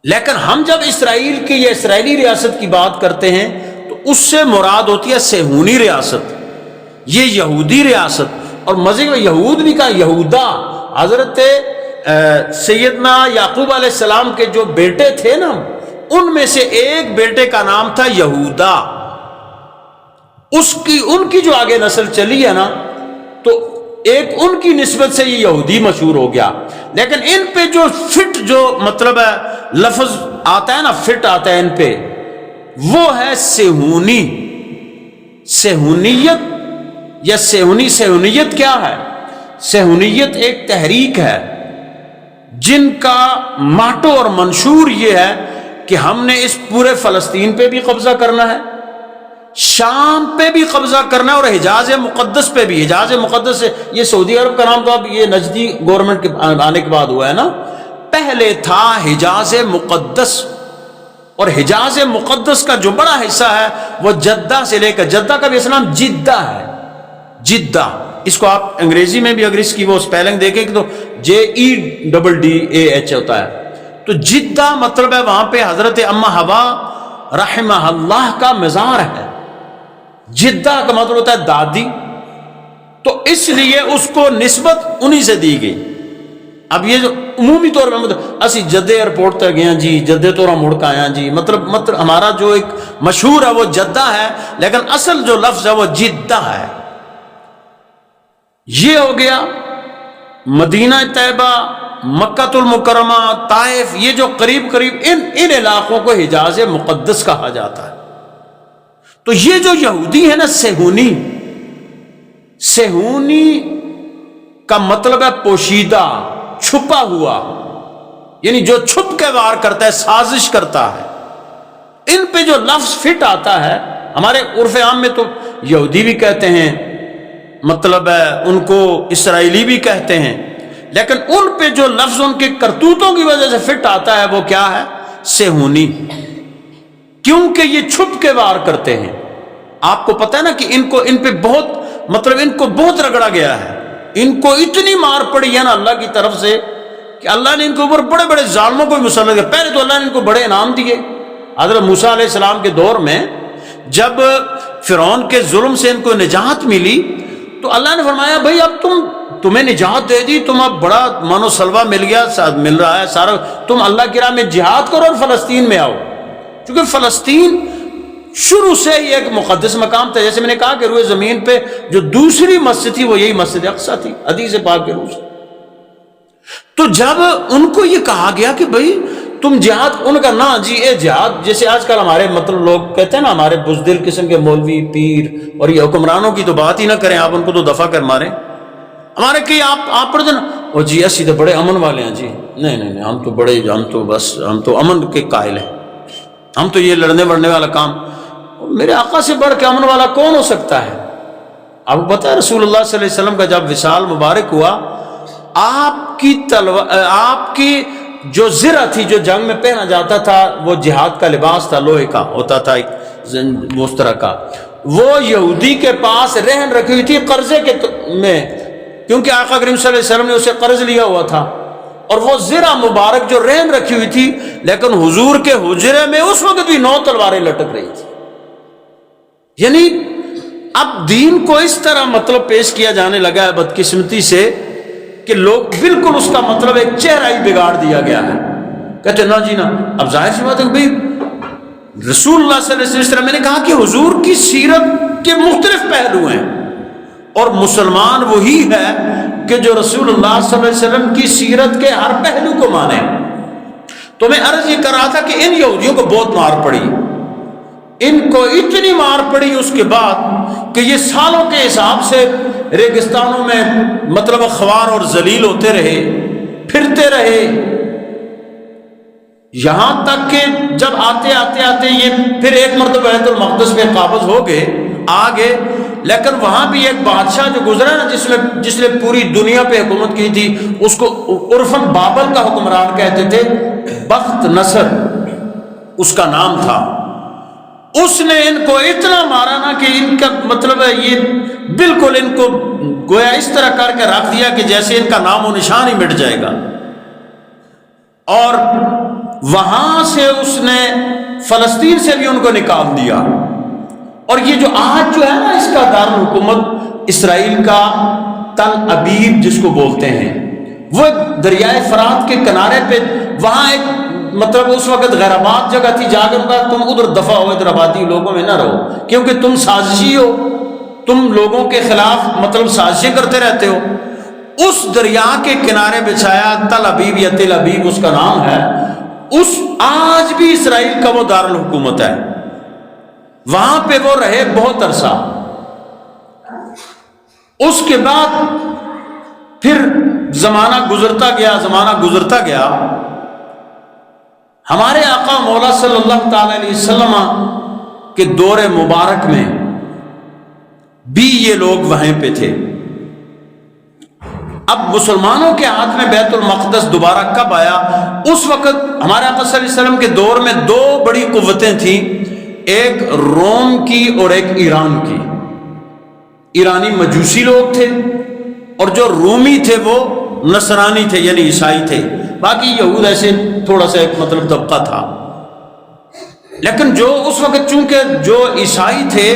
لیکن ہم جب اسرائیل کی یا اسرائیلی ریاست کی بات کرتے ہیں تو اس سے مراد ہوتی ہے سیہونی ریاست، یہ یہودی ریاست۔ اور مزید یہود بھی کہا، یہودا، حضرت سیدنا یعقوب علیہ السلام کے جو بیٹے تھے نا، ان میں سے ایک بیٹے کا نام تھا یہودا، ان کی جو آگے نسل چلی ہے نا تو ایک ان کی نسبت سے یہ یہودی مشہور ہو گیا۔ لیکن ان پہ جو فٹ جو مطلب ہے لفظ آتا ہے نا، فٹ آتا ہے ان پہ، وہ ہے سیہونی، سیہونیت یا سیہونیت کیا ہے؟ سیہونیت ایک تحریک ہے جن کا ماٹو اور منشور یہ ہے کہ ہم نے اس پورے فلسطین پہ بھی قبضہ کرنا ہے، شام پہ بھی قبضہ کرنا ہے، اور حجاز مقدس پہ بھی۔ حجاز مقدس سے یہ سعودی عرب کا نام تو اب یہ نجدی گورنمنٹ کے آنے کے بعد ہوا ہے نا، پہلے تھا حجاز مقدس، اور حجاز مقدس کا جو بڑا حصہ ہے وہ جدہ سے لے کر، جدہ کا بھی اسلام جدہ ہے، جدہ، اس کو آپ انگریزی میں بھی اگر اس کی وہ سپیلنگ دیکھیں تو JEDDAH ہوتا ہے، تو جدہ مطلب ہے وہاں پہ حضرت اما حوا رحمہ اللہ کا مزار ہے۔ جدہ کا مطلب ہوتا ہے دادی، تو اس لیے اس کو نسبت انہی سے دی گئی۔ اب یہ جو عمومی طور پر اسی جدے ایئرپورٹ تک گیا جی، جدے تو مڑ کے آیا جی، مطلب ہمارا جو ایک مشہور ہے وہ جدہ ہے، لیکن اصل جو لفظ ہے وہ جدہ ہے۔ یہ ہو گیا مدینہ طیبہ، مکہ المکرمہ، طائف، یہ جو قریب ان علاقوں کو حجاز مقدس کہا جاتا ہے۔ تو یہ جو یہودی ہے نا سیہونی کا مطلب ہے پوشیدہ، چھپا ہوا، یعنی جو چھپ کے وار کرتا ہے، سازش کرتا ہے۔ ان پہ جو لفظ فٹ آتا ہے، ہمارے عرف عام میں تو یہودی بھی کہتے ہیں، مطلب ہے ان کو اسرائیلی بھی کہتے ہیں، لیکن ان پہ جو لفظ ان کے کرتوتوں کی وجہ سے فٹ آتا ہے وہ کیا ہے؟ سیہونی، کیونکہ یہ چھپ کے وار کرتے ہیں۔ آپ کو پتہ ہے نا کہ ان پہ بہت مطلب ان کو بہت رگڑا گیا ہے، ان کو اتنی مار پڑی ہے نا اللہ کی طرف سے کہ اللہ نے ان کے اوپر بڑے بڑے ظالموں کو بھی مسلط کیا۔ پہلے تو اللہ نے ان کو بڑے انعام دیے۔ حضرت موسیٰ علیہ السلام کے دور میں جب فرعون کے ظلم سے ان کو نجات ملی تو اللہ نے فرمایا بھائی اب تمہیں نجات دے دی، تم اب بڑا منو سلوہ مل رہا ہے سارا، تم اللہ کی راہ میں جہاد کرو اور فلسطین میں آؤ، کیونکہ فلسطین شروع سے ہی ایک مقدس مقام تھا۔ جیسے میں نے کہا کہ روئے زمین پہ جو دوسری مسجد تھی وہ یہی مسجد اقصی تھی، حدیث پاک کے روح سے۔ تو جب ان کو یہ کہا گیا کہ بھائی تم جہاد، ان کا نا جی اے جہاد، جیسے آج کل ہمارے مطلب لوگ کہتے ہیں نا، ہمارے بزدل قسم کے مولوی پیر اور یہ حکمرانوں کی تو بات ہی نہ کریں، آپ ان کو تو دفع کر ماریں۔ ہمارے کہ آپ پڑھتے نا وہ جی اسی تو بڑے امن والے ہیں جی، نہیں ہم تو امن کے قائل ہیں، ہم تو یہ لڑنے ورنے والا کام، میرے آقا سے بڑھ کے امن والا کون ہو سکتا ہے؟ آپ کو پتا ہے رسول اللہ صلی اللہ علیہ وسلم کا جب وصال مبارک ہوا، آپ کی جو زرہ تھی جو جنگ میں پہنا جاتا تھا، وہ جہاد کا لباس تھا، لوہے کا ہوتا تھا اس طرح کا، وہ یہودی کے پاس رہن رکھی ہوئی تھی قرضے کے میں، کیونکہ آقا کریم صلی اللہ علیہ وسلم نے اسے قرض لیا ہوا تھا، اور وہ زرہ مبارک جو رہن رکھی ہوئی تھی، لیکن حضور کے حجرے میں اس وقت بھی 9 تلواریں لٹک رہی تھی۔ یعنی اب دین کو اس طرح مطلب پیش کیا جانے لگا ہے بدقسمتی سے کہ لوگ بالکل اس کا مطلب ایک چہرہ ہی بگاڑ دیا گیا ہے، کہتے ہیں نا جی نا۔ اب ظاہر سی بات ہے کہ بھئی رسول اللہ صلی اللہ علیہ وسلم، میں نے کہا کہ حضور کی سیرت کے مختلف پہلو ہیں، اور مسلمان وہی ہے کہ جو رسول اللہ صلی اللہ علیہ وسلم کی سیرت کے ہر پہلو کو مانے۔ تو میں عرض یہ کر رہا تھا کہ ان یہودیوں کو بہت مار پڑی، ان کو اتنی مار پڑی اس کے بعد کہ یہ سالوں کے حساب سے ریگستانوں میں مطلب خوار اور ذلیل ہوتے رہے، پھرتے رہے، یہاں تک کہ جب آتے یہ پھر ایک مرتبہ بیت المقدس پہ قابض ہو گئے، آگے، لیکن وہاں بھی ایک بادشاہ جو گزرا نا جس نے پوری دنیا پہ حکومت کی تھی، اس کو عرفاً بابل کا حکمران کہتے تھے، بخت نصر اس کا نام تھا۔ اس نے ان کو اتنا مارا نا کہ ان کا مطلب ہے یہ بالکل ان کو گویا اس طرح کر کے رکھ دیا کہ جیسے ان کا نام و نشان ہی مٹ جائے گا۔ اور وہاں سے اس نے فلسطین سے بھی ان کو نکال دیا، اور یہ جو آج جو ہے نا اس کا دارالحکومت اسرائیل کا تل ابیب جس کو بولتے ہیں، وہ دریائے فرات کے کنارے پہ، وہاں ایک مطلب اس وقت غیر آباد جگہ تھی، جا کر کہا تم ادھر دفع ہو، ادھر آبادی لوگوں میں نہ رہو، کیونکہ تم سازشی ہو، تم لوگوں کے خلاف مطلب سازشیں کرتے رہتے ہو۔ اس دریا کے کنارے بچھایا، تل ابیب یا تل ابیب اس کا نام ہے، اس آج بھی اسرائیل کا وہ دارالحکومت ہے، وہاں پہ وہ رہے بہت عرصہ۔ اس کے بعد پھر زمانہ گزرتا گیا، ہمارے آقا مولا صلی اللہ تعالی علیہ وسلم کے دور مبارک میں بھی یہ لوگ وہیں پہ تھے۔ اب مسلمانوں کے ہاتھ میں بیت المقدس دوبارہ کب آیا؟ اس وقت ہمارے آقا صلی اللہ علیہ وسلم کے دور میں 2 بڑی قوتیں تھیں، ایک روم کی اور ایک ایران کی۔ ایرانی مجوسی لوگ تھے، اور جو رومی تھے وہ نصرانی تھے، یعنی عیسائی تھے، باقی یہود ایسے تھوڑا سا ایک مطلب طبقہ تھا۔ لیکن جو اس وقت چونکہ جو عیسائی تھے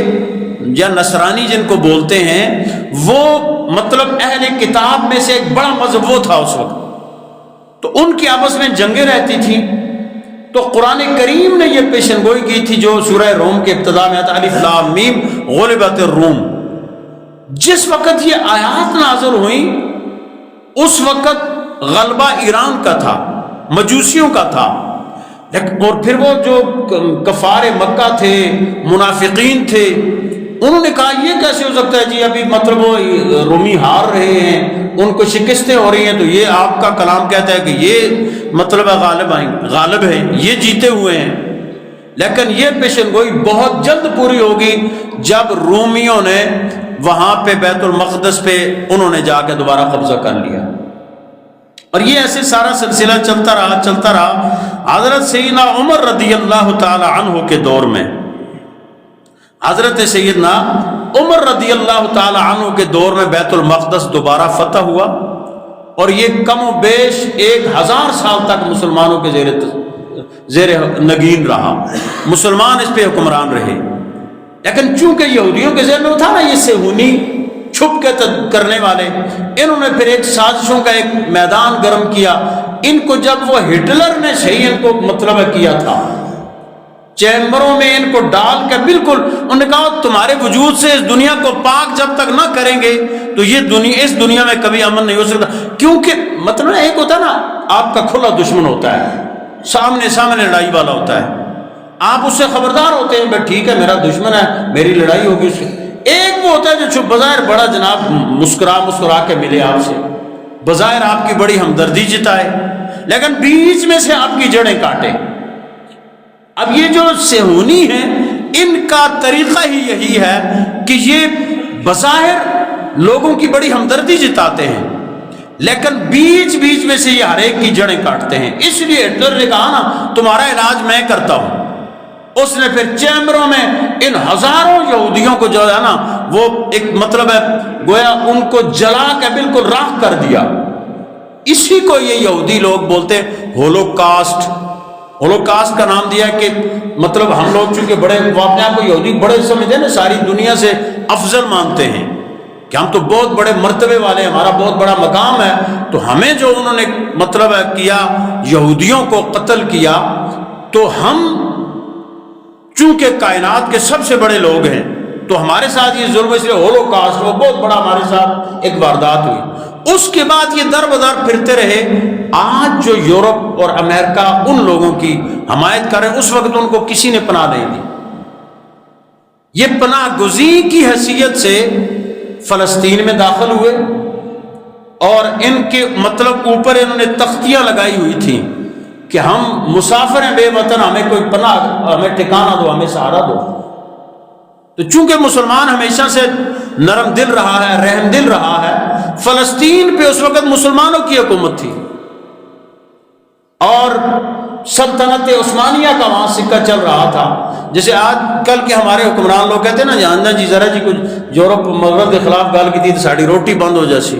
یا نصرانی جن کو بولتے ہیں، وہ مطلب اہل کتاب میں سے ایک بڑا مذہب وہ تھا اس وقت، تو ان کی آپس میں جنگیں رہتی تھیں۔ تو قرآن کریم نے یہ پیشن گوئی کی تھی جو سورہ روم کے ابتدا میں آتا، الف لام میم غلبت الروم۔ جس وقت یہ آیات نازل ہوئیں اس وقت غلبہ ایران کا تھا، مجوسیوں کا تھا، اور پھر وہ جو کفار مکہ تھے، منافقین تھے، انہوں نے کہا یہ کیسے ہو سکتا ہے جی، ابھی مطلب وہ رومی ہار رہے ہیں، ان کو شکستیں ہو رہی ہیں، تو یہ آپ کا کلام کہتا ہے کہ یہ مطلب غالب ہیں، یہ جیتے ہوئے ہیں۔ لیکن یہ پیشن گوئی بہت جلد پوری ہوگی جب رومیوں نے وہاں پہ بیت المقدس پہ انہوں نے جا کے دوبارہ قبضہ کر لیا، اور یہ ایسے سارا سلسلہ چلتا رہا۔ حضرت سیدنا عمر رضی اللہ تعالی عنہ کے دور میں، حضرت سیدنا عمر رضی اللہ تعالی عنہ کے دور میں بیت المقدس دوبارہ فتح ہوا، اور یہ کم و بیش 1000 سال تک مسلمانوں کے زیر نگین رہا، مسلمان اس پہ حکمران رہے۔ لیکن چونکہ یہودیوں کے ذہن میں تھا نا یہ صہیونی چھپ کے کرنے والے، انہوں نے پھر ایک سازشوں کا ایک میدان گرم کیا۔ ان کو جب وہ ہٹلر نے صحیح ان کو مطلب کیا تھا، چیمبروں میں ان کو ڈال کے بالکل انہوں نے کہا تمہارے وجود سے اس دنیا کو پاک جب تک نہ کریں گے تو یہ اس دنیا میں کبھی امن نہیں ہو سکتا۔ کیونکہ مطلب ایک ہوتا ہے نا، آپ کا کھلا دشمن ہوتا ہے، سامنے لڑائی والا ہوتا ہے، آپ اس سے خبردار ہوتے ہیں بھائی ٹھیک ہے میرا دشمن ہے، میری لڑائی ہوگی اس سے۔ ایک وہ ہوتا ہے جو چھپ بظاہر بڑا جناب مسکرا کے ملے آپ سے، بظاہر آپ کی بڑی ہمدردی جتائے، لیکن بیچ میں سے آپ کی جڑیں کاٹے۔ اب یہ جو صہیونی ہیں ان کا طریقہ ہی یہی ہے کہ یہ بظاہر لوگوں کی بڑی ہمدردی جتاتے ہیں، لیکن بیچ بیچ میں سے یہ ہر ایک کی جڑیں کاٹتے ہیں۔ اس لیے ہٹلر نے کہا نا تمہارا علاج میں کرتا ہوں۔ اس نے پھر چیمبروں میں ان ہزاروں یہودیوں کو جو ہے نا وہ ایک مطلب ہے گویا ان کو جلا کے بالکل راکھ کر دیا۔ اسی کو یہ یہودی لوگ بولتے ہیں ہولوکاسٹ۔ ہولوکاسٹ کا نام دیا کہ مطلب ہم لوگ چونکہ بڑے واقعہ کو یہودی بڑے سمجھتے ہیں نا، ساری دنیا سے افضل مانتے ہیں کہ ہم تو بہت بڑے مرتبے والے، ہمارا بہت بڑا مقام ہے، تو ہمیں جو انہوں نے مطلب ہے کیا، یہودیوں کو قتل کیا، تو ہم چونکہ کائنات کے سب سے بڑے لوگ ہیں تو ہمارے ساتھ یہ ظلم، اس لیے ہولوکاسٹ وہ بہت بڑا ہمارے ساتھ ایک واردات ہوئی۔ اس کے بعد یہ در بدر پھرتے رہے۔ آج جو یورپ اور امریکہ ان لوگوں کی حمایت کرے، اس وقت ان کو کسی نے پناہ نہیں دی۔ یہ پناہ گزین کی حیثیت سے فلسطین میں داخل ہوئے اور ان کے مطلب اوپر انہوں نے تختیاں لگائی ہوئی تھیں کہ ہم مسافر ہیں بے وطن، ہمیں کوئی پناہ، ہمیں ٹھکانہ دو، ہمیں سہارا دو۔ تو چونکہ مسلمان ہمیشہ سے نرم دل رہا ہے، رحم دل رہا ہے، فلسطین پہ اس وقت مسلمانوں کی حکومت تھی اور سلطنت عثمانیہ کا وہاں سکہ چل رہا تھا۔ جیسے آج کل کے ہمارے حکمران لوگ کہتے ہیں نا جاننا جی ذرا جی کچھ یورپ مغرب کے خلاف گال کی تھی تو ساڑی روٹی بند ہو جیسی۔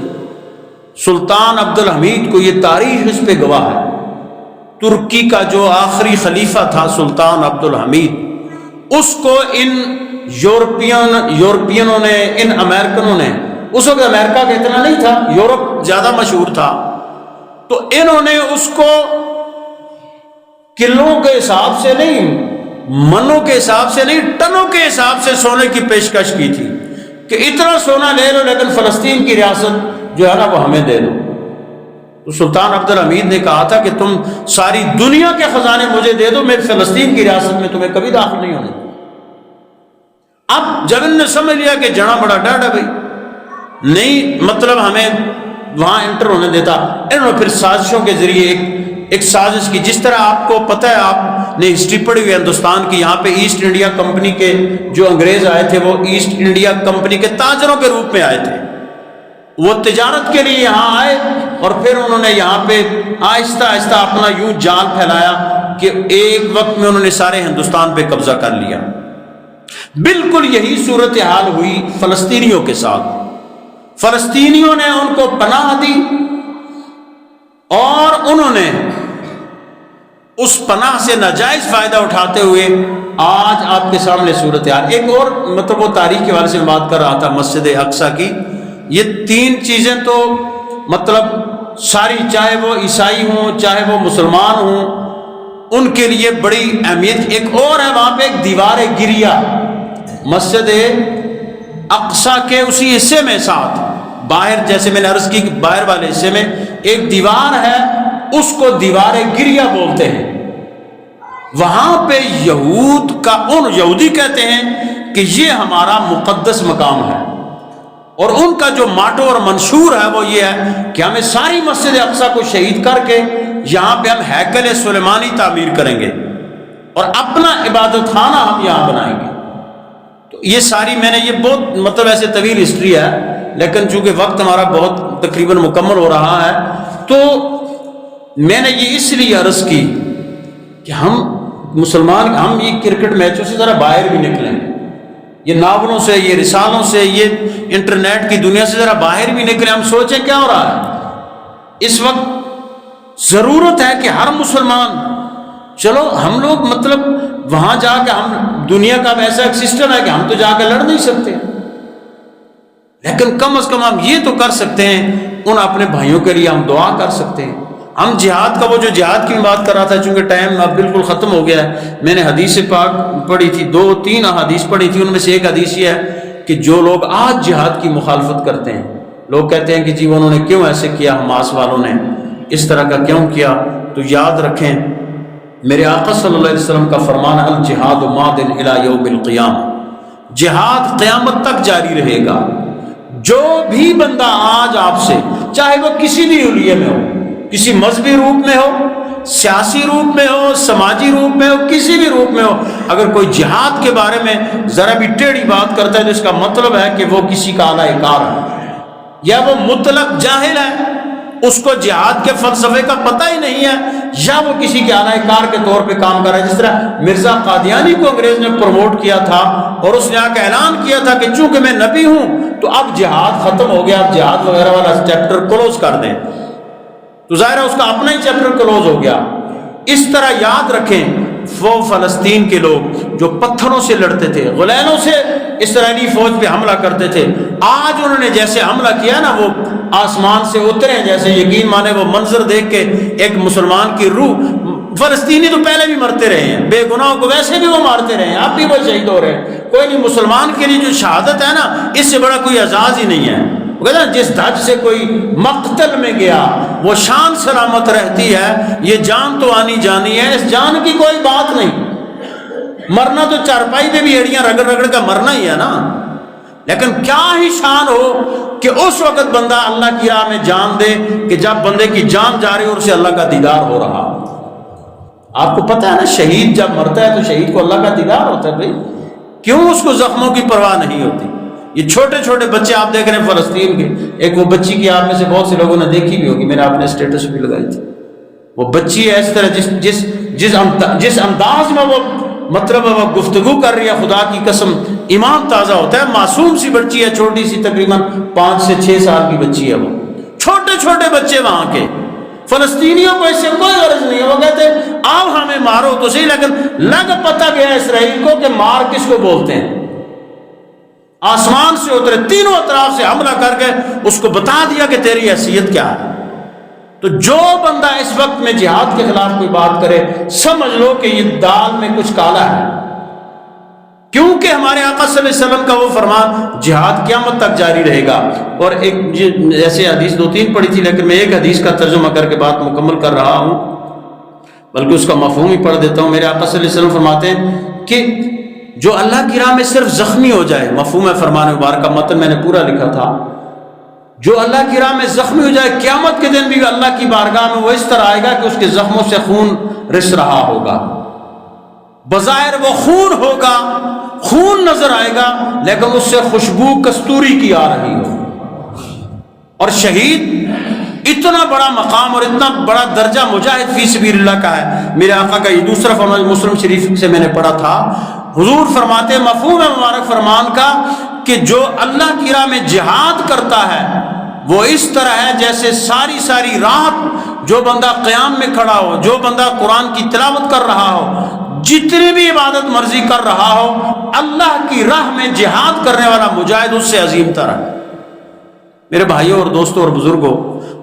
سلطان عبد الحمید کو یہ تاریخ اس پہ گواہ ہے۔ ترکی کا جو آخری خلیفہ تھا سلطان عبد الحمید، اس کو ان یورپینوں نے، ان امریکنوں نے، اس وقت امریکہ کا اتنا نہیں تھا، یورپ زیادہ مشہور تھا، تو انہوں نے اس کو کلوں کے حساب سے نہیں، منوں کے حساب سے نہیں، ٹنوں کے حساب سے سونے کی پیشکش کی تھی کہ اتنا سونا لے لو لیکن فلسطین کی ریاست جو ہے نا وہ ہمیں دے دو۔ تو سلطان عبد الحمید نے کہا تھا کہ تم ساری دنیا کے خزانے مجھے دے دو، میں فلسطین کی ریاست میں تمہیں کبھی داخل نہیں ہونے۔ اب جب انہوں نے سمجھ لیا کہ جڑا بڑا ڈاڈا بھائی نہیں مطلب ہمیں وہاں انٹر ہونے دیتا، انہوں نے پھر سازشوں کے ذریعے ایک سازش کی۔ جس طرح آپ کو پتہ ہے، آپ نے ہسٹری پڑھی ہوئی ہندوستان کی، یہاں پہ ایسٹ انڈیا کمپنی کے جو انگریز آئے تھے وہ ایسٹ انڈیا کمپنی کے تاجروں کے روپ میں آئے تھے، وہ تجارت کے لیے یہاں آئے اور پھر انہوں نے یہاں پہ آہستہ آہستہ اپنا یوں جال پھیلایا کہ ایک وقت میں انہوں نے سارے ہندوستان پہ قبضہ کر لیا۔ بالکل یہی صورتحال ہوئی فلسطینیوں کے ساتھ۔ فلسطینیوں نے ان کو پناہ دی اور انہوں نے اس پناہ سے ناجائز فائدہ اٹھاتے ہوئے آج آپ کے سامنے صورتحال۔ ایک اور مطلب وہ تاریخ کے حوالے سے بات کر رہا تھا مسجد اقصیٰ کی، یہ تین چیزیں تو مطلب ساری، چاہے وہ عیسائی ہوں چاہے وہ مسلمان ہوں، ان کے لیے بڑی اہمیت۔ ایک اور ہے وہاں پہ ایک دیوار گریہ، مسجد اقصیٰ کے اسی حصے میں ساتھ باہر، جیسے میں نے عرض کی باہر والے حصے میں ایک دیوار ہے، اس کو دیوار گریہ بولتے ہیں۔ وہاں پہ یہودی کہتے ہیں کہ یہ ہمارا مقدس مقام ہے، اور ان کا جو ماٹو اور منشور ہے وہ یہ ہے کہ ہمیں ساری مسجد اقصیٰ کو شہید کر کے یہاں پہ ہم ہیکل سلیمانی تعمیر کریں گے اور اپنا عبادت خانہ ہم یہاں بنائیں گے۔ تو یہ ساری میں نے یہ بہت مطلب ایسے طویل ہسٹری ہے، لیکن چونکہ وقت ہمارا بہت تقریباً مکمل ہو رہا ہے تو میں نے یہ اس لیے عرض کی کہ ہم مسلمان، ہم یہ کرکٹ میچوں سے ذرا باہر بھی نکلیں، یہ ناولوں سے، یہ رسالوں سے، یہ انٹرنیٹ کی دنیا سے ذرا باہر بھی نکلیں، ہم سوچیں کیا ہو رہا ہے اس وقت۔ ضرورت ہے کہ ہر مسلمان، چلو ہم لوگ مطلب وہاں جا کے، ہم دنیا کا ایسا ایک سسٹم ہے کہ ہم تو جا کے لڑ نہیں سکتے، لیکن کم از کم ہم یہ تو کر سکتے ہیں، ان اپنے بھائیوں کے لیے ہم دعا کر سکتے ہیں۔ ہم جہاد کا، وہ جو جہاد کی بات کر رہا تھا، چونکہ ٹائم اب بالکل ختم ہو گیا ہے، میں نے حدیث پاک پڑھی تھی، 2-3 احادیث پڑھی تھی، ان میں سے ایک حدیث یہ ہے کہ جو لوگ آج جہاد کی مخالفت کرتے ہیں، لوگ کہتے ہیں کہ جی انہوں نے کیوں ایسے کیا، حماس والوں نے اس طرح کا کیوں کیا، تو یاد رکھیں میرے آقا صلی اللہ علیہ وسلم کا فرمان ہے، الجہاد ماض الی یوم القیامہ، جہاد قیامت تک جاری رہے گا۔ جو بھی بندہ آج آپ سے، چاہے وہ کسی بھی حلیے میں ہو، کسی مذہبی روپ میں ہو، سیاسی روپ میں ہو، سماجی روپ میں ہو، کسی بھی روپ میں ہو، اگر کوئی جہاد کے بارے میں ذرا بھی ٹیڑھی بات کرتا ہے تو اس کا مطلب ہے کہ وہ کسی کا اعلی کار ہے۔ یا وہ مطلق جاہل ہے، اس کو جہاد کے فلسفے کا پتہ ہی نہیں ہے، یا وہ کسی کے اعلی کار کے طور پہ کام کر رہا ہے. جس طرح مرزا قادیانی کو انگریز نے پروموٹ کیا تھا اور اس نے آ کے اعلان کیا تھا کہ چونکہ میں نبی ہوں تو اب جہاد ختم ہو گیا، اب جہاد وغیرہ والا چیپٹر کلوز کر دیں، تو ظاہر ہے اس کا اپنا ہی چیپٹر کلوز ہو گیا. اس طرح یاد رکھیں وہ فلسطین کے لوگ جو پتھروں سے لڑتے تھے، غلینوں سے اسرائیلی فوج پہ حملہ کرتے تھے، آج انہوں نے جیسے حملہ کیا نا، وہ آسمان سے اترے ہیں جیسے. یقین مانے وہ منظر دیکھ کے ایک مسلمان کی روح، فلسطینی تو پہلے بھی مرتے رہے ہیں، بے گناہوں کو ویسے بھی وہ مارتے رہے ہیں، اب بھی وہ شہید ہو رہے ہیں. کوئی نہیں، مسلمان کے لیے جو شہادت ہے نا، اس سے بڑا کوئی اعزاز ہی نہیں ہے. جس دھج سے کوئی مقتل میں گیا وہ شان سلامت رہتی ہے، یہ جان تو آنی جانی ہے، اس جان کی کوئی بات نہیں. مرنا تو چارپائی پہ بھی ایڑیاں رگڑ رگڑ کا مرنا ہی ہے نا. لیکن کیا ہی شان ہو کہ اس وقت بندہ اللہ کی راہ میں جان دے کہ جب بندے کی جان جا رہی اور اسے اللہ کا دیدار ہو رہا. آپ کو پتہ ہے نا، شہید جب مرتا ہے تو شہید کو اللہ کا دیدار ہوتا ہے. بھائی کیوں اس کو زخموں کی پرواہ نہیں ہوتی؟ یہ چھوٹے چھوٹے بچے آپ دیکھ رہے ہیں فلسطین کے. ایک وہ بچی کی آپ میں سے بہت سے لوگوں نے دیکھی بھی ہوگی، میں نے اپنے اسٹیٹس بھی لگائی تھی. وہ بچی ہے اس طرح جس انداز میں وہ مطلب وہ گفتگو کر رہی ہے، خدا کی قسم ایمان تازہ ہوتا ہے. معصوم سی بچی ہے، چھوٹی سی، تقریباً 5 سے 6 سال کی بچی ہے. وہ چھوٹے چھوٹے بچے وہاں کے. فلسطینیوں کو اس سے کوئی غرض نہیں ہے، وہ کہتے ہیں آؤ ہمیں مارو تو صحیح، لیکن لگ پتہ گیا اسرائیل کو کہ مار کس کو بولتے ہیں. آسمان سے اترے، تینوں اطراف سے حملہ کر کے اس کو بتا دیا کہ تیری حیثیت کیا ہے. تو جو بندہ اس وقت میں جہاد کے خلاف کوئی بات کرے، سمجھ لو کہ یہ دال میں کچھ کالا ہے. کیونکہ ہمارے آقا صلی اللہ علیہ وسلم کا وہ فرمان جہاد قیامت تک جاری رہے گا. اور ایک ایسے حدیث 2-3 پڑھی تھی، لیکن میں ایک حدیث کا ترجمہ کر کے بات مکمل کر رہا ہوں، بلکہ اس کا مفہوم ہی پڑھ دیتا ہوں. میرے آقا صلی اللہ علیہ وسلم فرماتے ہیں کہ جو اللہ کی راہ میں صرف زخمی ہو جائے، مفہوم ہے فرمان مبارک کا متن میں نے پورا لکھا تھا، جو اللہ کی راہ میں زخمی ہو جائے قیامت کے دن بھی اللہ کی بارگاہ میں وہ اس طرح آئے گا کہ اس کے زخموں سے خون رس رہا ہوگا. بظاہر وہ خون ہوگا، خون نظر آئے گا، لیکن اس سے خوشبو کستوری کی آ رہی ہو. اور شہید اتنا بڑا مقام اور اتنا بڑا درجہ مجاہد فی سبیل اللہ کا ہے. میرے آقا کا یہ دوسرا فرمان مسلم شریف سے میں نے پڑھا تھا. حضور فرماتے مفہوم ہے مبارک فرمان کا کہ جو اللہ کی راہ میں جہاد کرتا ہے وہ اس طرح ہے جیسے ساری رات جو بندہ قیام میں کھڑا ہو، جو بندہ قرآن کی تلاوت کر رہا ہو، جتنی بھی عبادت مرضی کر رہا ہو، اللہ کی راہ میں جہاد کرنے والا مجاہد اس سے عظیم تر ہے. میرے بھائیوں اور دوستوں اور بزرگوں،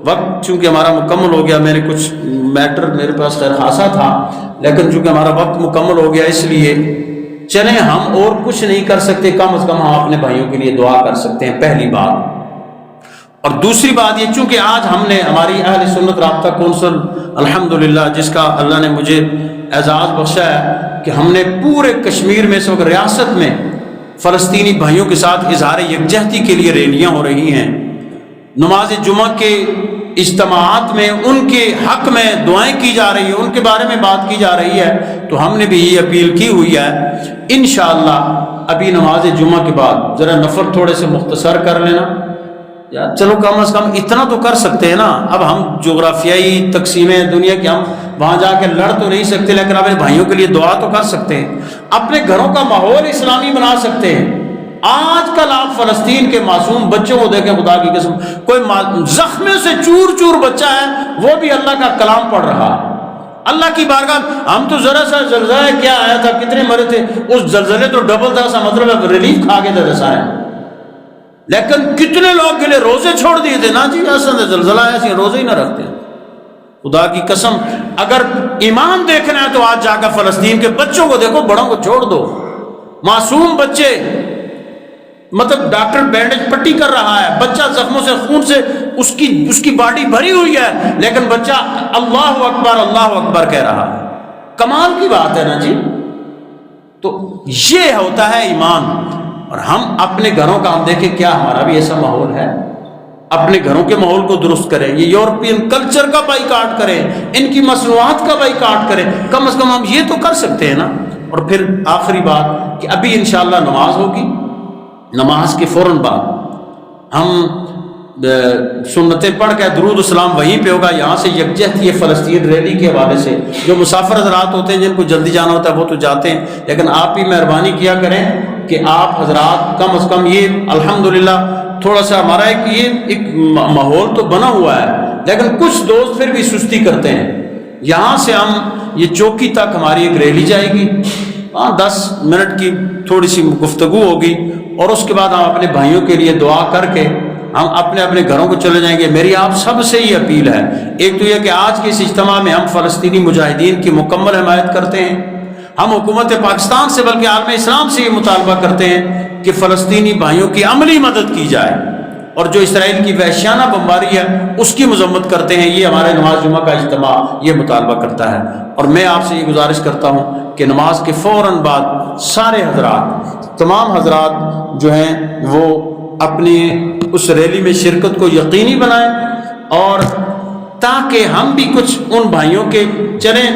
وقت چونکہ ہمارا مکمل ہو گیا، میرے کچھ میٹر میرے پاس خیر خاصا تھا، لیکن چونکہ ہمارا وقت مکمل ہو گیا اس لیے چلیں ہم اور کچھ نہیں کر سکتے، کم از کم ہم اپنے بھائیوں کے لیے دعا کر سکتے ہیں، پہلی بات. اور دوسری بات یہ، چونکہ آج ہم نے ہماری اہل سنت رابطہ کونسل الحمدللہ جس کا اللہ نے مجھے اعزاز بخشا ہے کہ ہم نے پورے کشمیر میں اس وقت ریاست میں فلسطینی بھائیوں کے ساتھ اظہار یکجہتی کے لیے ریلیاں ہو رہی ہیں. نماز جمعہ کے اجتماعات میں ان کے حق میں دعائیں کی جا رہی ہیں، ان کے بارے میں بات کی جا رہی ہے. تو ہم نے بھی یہ اپیل کی ہوئی ہے انشاءاللہ ابھی نماز جمعہ کے بعد ذرا نفل تھوڑے سے مختصر کر لینا. یار چلو کم از کم اتنا تو کر سکتے ہیں نا. اب ہم جغرافیائی تقسیمیں دنیا کی ہم وہاں جا کے لڑ تو نہیں سکتے، لیکن اپنے بھائیوں کے لیے دعا تو کر سکتے ہیں، اپنے گھروں کا ماحول اسلامی بنا سکتے ہیں. آج کل آپ فلسطین کے معصوم بچوں کو دیکھیں، خدا کی قسم کوئی زخمے سے چور چور بچہ ہے وہ بھی اللہ کا کلام پڑھ رہا. اللہ کی بارگاہ ہم تو ذرا سا زلزلہ کیا آیا تھا، کتنے مرے تھے، اس زلزلے تو ڈبل تھا، سا مطلب ریلیف کھا کے تھے سارے. لیکن کتنے لوگ کے لیے روزے چھوڑ دیے تھے نا جی، ایسا زلزلہ ایسے روزے ہی نہ رکھتے. خدا کی قسم اگر ایمان دیکھنا ہے تو آج جا کر فلسطین کے بچوں کو دیکھو، بڑوں کو چھوڑ دو. معصوم بچے، مطلب ڈاکٹر بینڈیج پٹی کر رہا ہے، بچہ زخموں سے خون سے اس کی باڈی بھری ہوئی ہے، لیکن بچہ اللہ اکبر کہہ رہا ہے. کمال کی بات ہے نا جی. تو یہ ہوتا ہے ایمان. اور ہم اپنے گھروں کا ہم دیکھیں کیا ہمارا بھی ایسا ماحول ہے، اپنے گھروں کے ماحول کو درست کریں. یہ یورپین کلچر کا بائیکاٹ کریں، ان کی مصنوعات کا بائیکاٹ کریں، کم از کم ہم یہ تو کر سکتے ہیں نا. اور پھر آخری بات کہ ابھی انشاءاللہ نماز ہوگی، نماز کے فوراً بعد ہم سنتیں پڑھ کے درود السلام وہیں پہ ہوگا، یہاں سے یکجہتی فلسطین ریلی کے حوالے سے جو مسافر حضرات ہوتے ہیں جن کو جلدی جانا ہوتا ہے وہ تو جاتے ہیں، لیکن آپ بھی مہربانی کیا کریں کہ آپ حضرات کم از کم یہ الحمدللہ تھوڑا سا ہمارا ایک ماحول تو بنا ہوا ہے، لیکن کچھ دوست پھر بھی سستی کرتے ہیں۔ یہاں سے ہم یہ چوکی تک ہماری ایک ریلی جائے گی، 10 منٹ کی تھوڑی سی گفتگو ہوگی، اور اس کے بعد ہم اپنے بھائیوں کے لیے دعا کر کے ہم اپنے اپنے گھروں کو چلے جائیں گے۔ میری آپ سب سے یہ اپیل ہے، ایک تو یہ کہ آج کے اس اجتماع میں ہم فلسطینی مجاہدین کی مکمل حمایت کرتے ہیں، ہم حکومت پاکستان سے بلکہ عالم اسلام سے یہ مطالبہ کرتے ہیں کہ فلسطینی بھائیوں کی عملی مدد کی جائے، اور جو اسرائیل کی وحشیانہ بمباری ہے اس کی مذمت کرتے ہیں۔ یہ ہمارے نماز جمعہ کا اجتماع یہ مطالبہ کرتا ہے، اور میں آپ سے یہ گزارش کرتا ہوں کہ نماز کے فوراً بعد سارے حضرات، تمام حضرات جو ہیں وہ اپنی اس ریلی میں شرکت کو یقینی بنائیں، اور تاکہ ہم بھی کچھ ان بھائیوں کے چلیں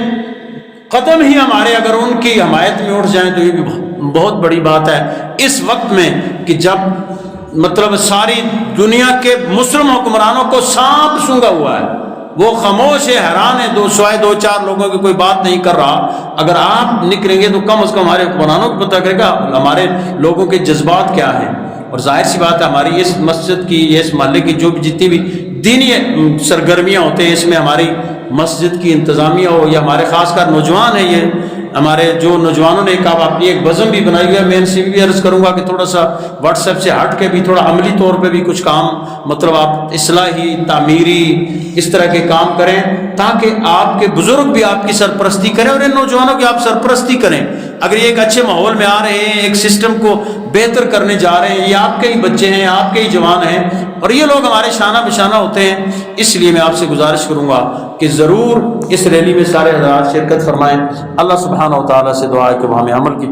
قدم ہی ہمارے اگر ان کی حمایت میں اٹھ جائیں تو یہ بھی بہت بڑی بات ہے اس وقت میں کہ جب مطلب ساری دنیا کے مسلم حکمرانوں کو سانپ سونگا ہوا ہے، وہ خاموش ہے، حیران ہے، دو چار لوگوں کی کوئی بات نہیں کر رہا۔ اگر آپ نکلیں گے تو کم از کم ہمارے حکمرانوں کو پتہ کرے گا ہمارے لوگوں کے جذبات کیا ہیں، اور ظاہر سی بات ہے ہماری اس مسجد کی، اس محلے کی جو بھی جتنی بھی دینی سرگرمیاں ہوتے ہیں، اس میں ہماری مسجد کی انتظامیہ ہو یا ہمارے خاص کر نوجوان ہیں، یہ ہمارے جو نوجوانوں نے اپنی ایک بزم بھی بنائی ہوئی ہے، میں ان سے بھی عرض کروں گا کہ تھوڑا سا واٹس ایپ سے ہٹ کے بھی تھوڑا عملی طور پہ بھی کچھ کام مطلب آپ اصلاحی تعمیری اس طرح کے کام کریں، تاکہ آپ کے بزرگ بھی آپ کی سرپرستی کریں اور ان نوجوانوں کی آپ سرپرستی کریں۔ اگر یہ ایک اچھے ماحول میں آ رہے ہیں، ایک سسٹم کو بہتر کرنے جا رہے ہیں، یہ آپ کے ہی بچے ہیں، آپ کے ہی جوان ہیں، اور یہ لوگ ہمارے شانہ بشانہ ہوتے ہیں۔ اس لیے میں آپ سے گزارش کروں گا کہ ضرور اس ریلی میں سارے حضرات شرکت فرمائیں۔ اللہ سبحانہ و تعالیٰ سے دعا ہے کہ وہ ہمیں عمل کی